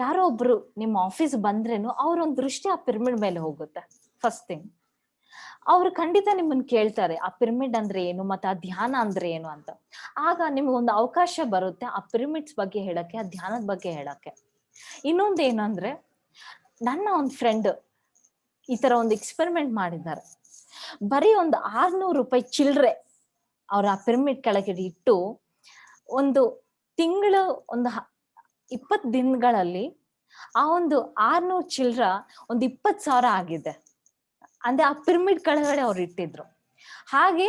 ಯಾರೋ ಒಬ್ರು ನಿಮ್ಮ ಆಫೀಸ್ ಬಂದ್ರೇನು ಅವ್ರೊಂದ್ ದೃಷ್ಟಿ ಆ ಪಿರಮಿಡ್ ಮೇಲೆ ಹೋಗುತ್ತೆ. ಫಸ್ಟ್ ಥಿಂಗ್ ಅವ್ರು ಖಂಡಿತ ನಿಮ್ಮನ್ನ ಕೇಳ್ತಾರೆ ಆ ಪಿರಮಿಡ್ ಅಂದ್ರೆ ಏನು, ಮತ್ತೆ ಆ ಧ್ಯಾನ ಅಂದ್ರೆ ಏನು ಅಂತ. ಆಗ ನಿಮ್ಗೊಂದು ಅವಕಾಶ ಬರುತ್ತೆ ಆ ಪಿರಮಿಡ್ಸ್ ಬಗ್ಗೆ ಹೇಳಕ್ಕೆ, ಆ ಧ್ಯಾನದ ಬಗ್ಗೆ ಹೇಳಕ್ಕೆ. ಇನ್ನೊಂದು ಏನಂದ್ರೆ, ನನ್ನ ಒಂದು ಫ್ರೆಂಡ್ ಈ ತರ ಒಂದು ಎಕ್ಸ್ಪೆರಿಮೆಂಟ್ ಮಾಡಿದ್ದಾರೆ. ಬರೀ ಒಂದು 600 ರೂಪಾಯಿ ಚಿಲ್ಡ್ರೆ ಅವ್ರ ಆ ಪಿರಮಿಡ್ ಕೆಳಗೆ ಇಟ್ಟು ಒಂದು ತಿಂಗಳು ಒಂದು 20 ದಿನಗಳಲ್ಲಿ ಆ ಒಂದು 600 ಚಿಲ್ಡ್ರ ಒಂದು 20,000 ಆಗಿದೆ. ಅಂದ್ರೆ ಆ ಪಿರಮಿಡ್ ಕೆಳಗಡೆ ಅವ್ರು ಇಟ್ಟಿದ್ರು. ಹಾಗೆ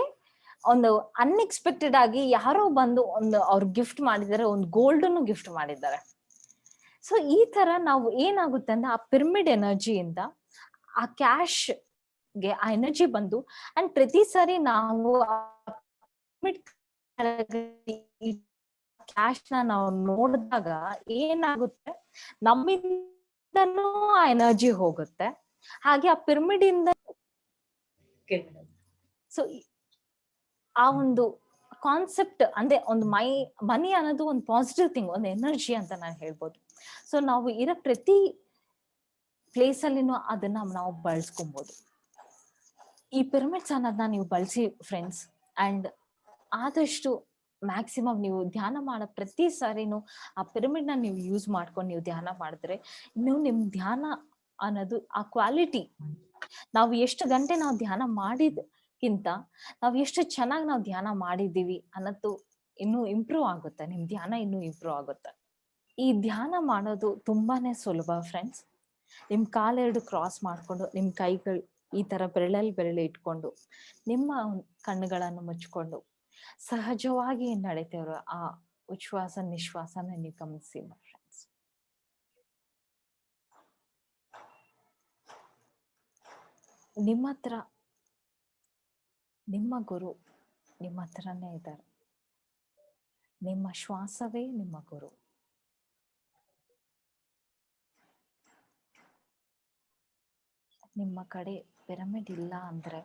ಒಂದು ಅನ್ಎಕ್ಸ್ಪೆಕ್ಟೆಡ್ ಆಗಿ ಯಾರೋ ಬಂದು ಒಂದು ಅವ್ರು ಗಿಫ್ಟ್ ಮಾಡಿದ್ದಾರೆ, ಒಂದು ಗೋಲ್ಡನ್ನು ಗಿಫ್ಟ್ ಮಾಡಿದ್ದಾರೆ. ಸೊ ಈ ತರ ನಾವು ಏನಾಗುತ್ತೆ ಅಂದ್ರೆ ಆ ಪಿರಮಿಡ್ ಎನರ್ಜಿಯಿಂದ ಆ ಕ್ಯಾಶ್ ಗೆ ಆ ಎನರ್ಜಿ ಬಂದು, ಅಂಡ್ ಪ್ರತಿ ಸಾರಿ ನಾವು ಕ್ಯಾಶ್ ನಾವು ನೋಡಿದಾಗ ಏನಾಗುತ್ತೆ, ನಮ್ಮಿಂದನೂ ಆ ಎನರ್ಜಿ ಹೋಗುತ್ತೆ, ಹಾಗೆ ಆ ಪಿರಮಿಡ್ ಇಂದ. ಸೊ ಆ ಒಂದು ಕಾನ್ಸೆಪ್ಟ್ ಅಂದ್ರೆ ಒಂದು ಮನಿ ಅನ್ನೋದು ಒಂದು ಪಾಸಿಟಿವ್ ಥಿಂಗ್, ಒಂದು ಎನರ್ಜಿ ಅಂತ ನಾನು ಹೇಳ್ಬೋದು. ಸೊ ನಾವು ಇರೋ ಪ್ರತಿ ಪ್ಲೇಸ್ ಅಲ್ಲಿನೂ ಅದನ್ನ ನಾವು ಬಳಸ್ಕೊಬಹುದು. ಈ ಪಿರಮಿಡ್ಸ್ ಅನ್ನೋದನ್ನ ನೀವು ಬಳಸಿ ಫ್ರೆಂಡ್ಸ್. ಅಂಡ್ ಆದಷ್ಟು ಮ್ಯಾಕ್ಸಿಮಮ್ ನೀವು ಧ್ಯಾನ ಮಾಡೋ ಪ್ರತಿ ಸಾರಿನೂ ಆ ಪಿರಮಿಡ್ ನ ನೀವು ಯೂಸ್ ಮಾಡ್ಕೊಂಡು ನೀವು ಧ್ಯಾನ ಮಾಡಿದ್ರೆ, ನೀವು ನಿಮ್ ಧ್ಯಾನ ಅನ್ನೋದು ಆ ಕ್ವಾಲಿಟಿ, ನಾವು ಎಷ್ಟು ಗಂಟೆ ನಾವು ಧ್ಯಾನ ಮಾಡಿದ್ಕಿಂತ ನಾವು ಎಷ್ಟು ಚೆನ್ನಾಗಿ ನಾವು ಧ್ಯಾನ ಮಾಡಿದೀವಿ ಅನ್ನೋದು ಇನ್ನೂ ಇಂಪ್ರೂವ್ ಆಗುತ್ತೆ. ನಿಮ್ ಧ್ಯಾನ ಇನ್ನೂ ಇಂಪ್ರೂವ್ ಆಗುತ್ತೆ. ಈ ಧ್ಯಾನ ಮಾಡೋದು ತುಂಬಾನೇ ಸುಲಭ ಫ್ರೆಂಡ್ಸ್. ನಿಮ್ ಕಾಲೆರಡು ಕ್ರಾಸ್ ಮಾಡ್ಕೊಂಡು, ನಿಮ್ ಕೈಗಳು ಈ ತರ ಬೆರಳಲ್ಲಿ ಇಟ್ಕೊಂಡು, ನಿಮ್ಮ ಕಣ್ಣುಗಳನ್ನು ಮುಚ್ಕೊಂಡು ಸಹಜವಾಗಿ ನಡೀತೇವ್ರು ಆ ಉಚ್ಛ್ವಾಸ ನಿಶ್ವಾಸನ ನೀವು ಗಮನಿಸಿ ಮೈ ಫ್ರೆಂಡ್ಸ್. ನಿಮ್ಮ ಹತ್ರ ನಿಮ್ಮ ಗುರು ನಿಮ್ಮ ಹತ್ರನೇ ಇದ್ದಾರೆ. ನಿಮ್ಮ ಶ್ವಾಸವೇ ನಿಮ್ಮ ಗುರು. ನಿಮ್ಮ ಕಡೆ ಪಿರಮಿಡ್ ಇಲ್ಲ ಅಂದ್ರೆ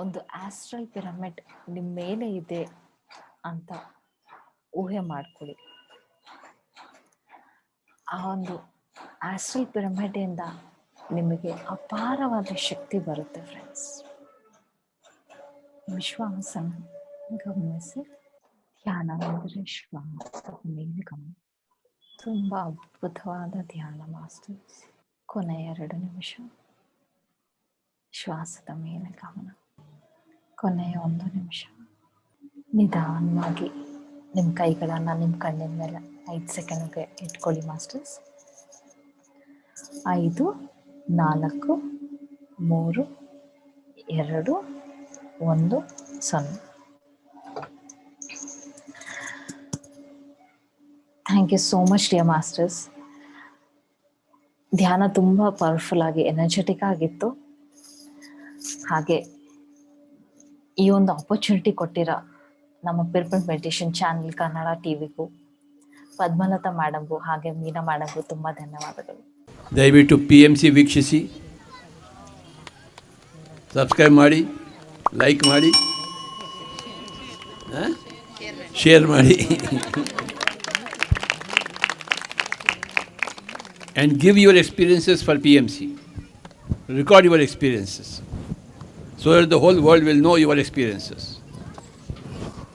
ಒಂದು ಆಸ್ಟ್ರಲ್ ಪಿರಮಿಡ್ ನಿಮ್ಮ ಮೇಲೆ ಇದೆ ಅಂತ ಊಹೆ ಮಾಡ್ಕೊಳ್ಳಿ. ಆ ಒಂದು ಆಸ್ಟ್ರಲ್ ಪಿರಮಿಡ್ ಇಂದ ನಿಮಗೆ ಅಪಾರವಾದ ಶಕ್ತಿ ಬರುತ್ತೆ ಫ್ರೆಂಡ್ಸ್. ವಿಶ್ವಾಸನ ಗಮನಿಸಿ. ಧ್ಯಾನ ಅಂದರೆ ಶ್ವಾಸದ ಮೇಲೆ ಗಮನ. ತುಂಬ ಅದ್ಭುತವಾದ ಧ್ಯಾನ ಮಾಸ್ಟರ್ಸ್. ಕೊನೆಯ 2 ನಿಮಿಷ ಶ್ವಾಸದ ಮೇಲೆ ಗಮನ. ಕೊನೆಯ 1 ನಿಮಿಷ ನಿಧಾನವಾಗಿ ನಿಮ್ಮ ಕೈಗಳನ್ನು ನಿಮ್ಮ ಕಣ್ಣಿನ ಮೇಲೆ 5 ಸೆಕೆಂಡ್ಗೆ ಇಟ್ಕೊಳ್ಳಿ masters. 5, 4, 3, 2, 1, 0. Thank you so much dear masters. ಧ್ಯಾನ ತುಂಬ ಪವರ್ಫುಲ್ ಆಗಿ ಎನರ್ಜೆಟಿಕ್ ಆಗಿತ್ತು. ಹಾಗೆ ಈ ಒಂದು ಆಪರ್ಚುನಿಟಿ ಕೊಟ್ಟಿರೋ ನಮ್ಮ ಪಿರಮಿಡ್ ಮೆಡಿಟೇಷನ್ ಚಾನೆಲ್ ಕನ್ನಡ ಟಿವಿಗೂ, ಪದ್ಮಲತಾ ಮೇಡಮ್ಗೂ ಹಾಗೆ ಮೀನಾ ಮೇಡಮ್ಗೂ ತುಂಬ ಧನ್ಯವಾದಗಳು. ದಯವಿಟ್ಟು PMC ವೀಕ್ಷಿಸಿ, ಸಬ್ಸ್ಕ್ರೈಬ್ ಮಾಡಿ, ಲೈಕ್ ಮಾಡಿ, ಶೇರ್ ಮಾಡಿ and give your experiences for PMC. Record your experiences so that the whole world will know your experiences.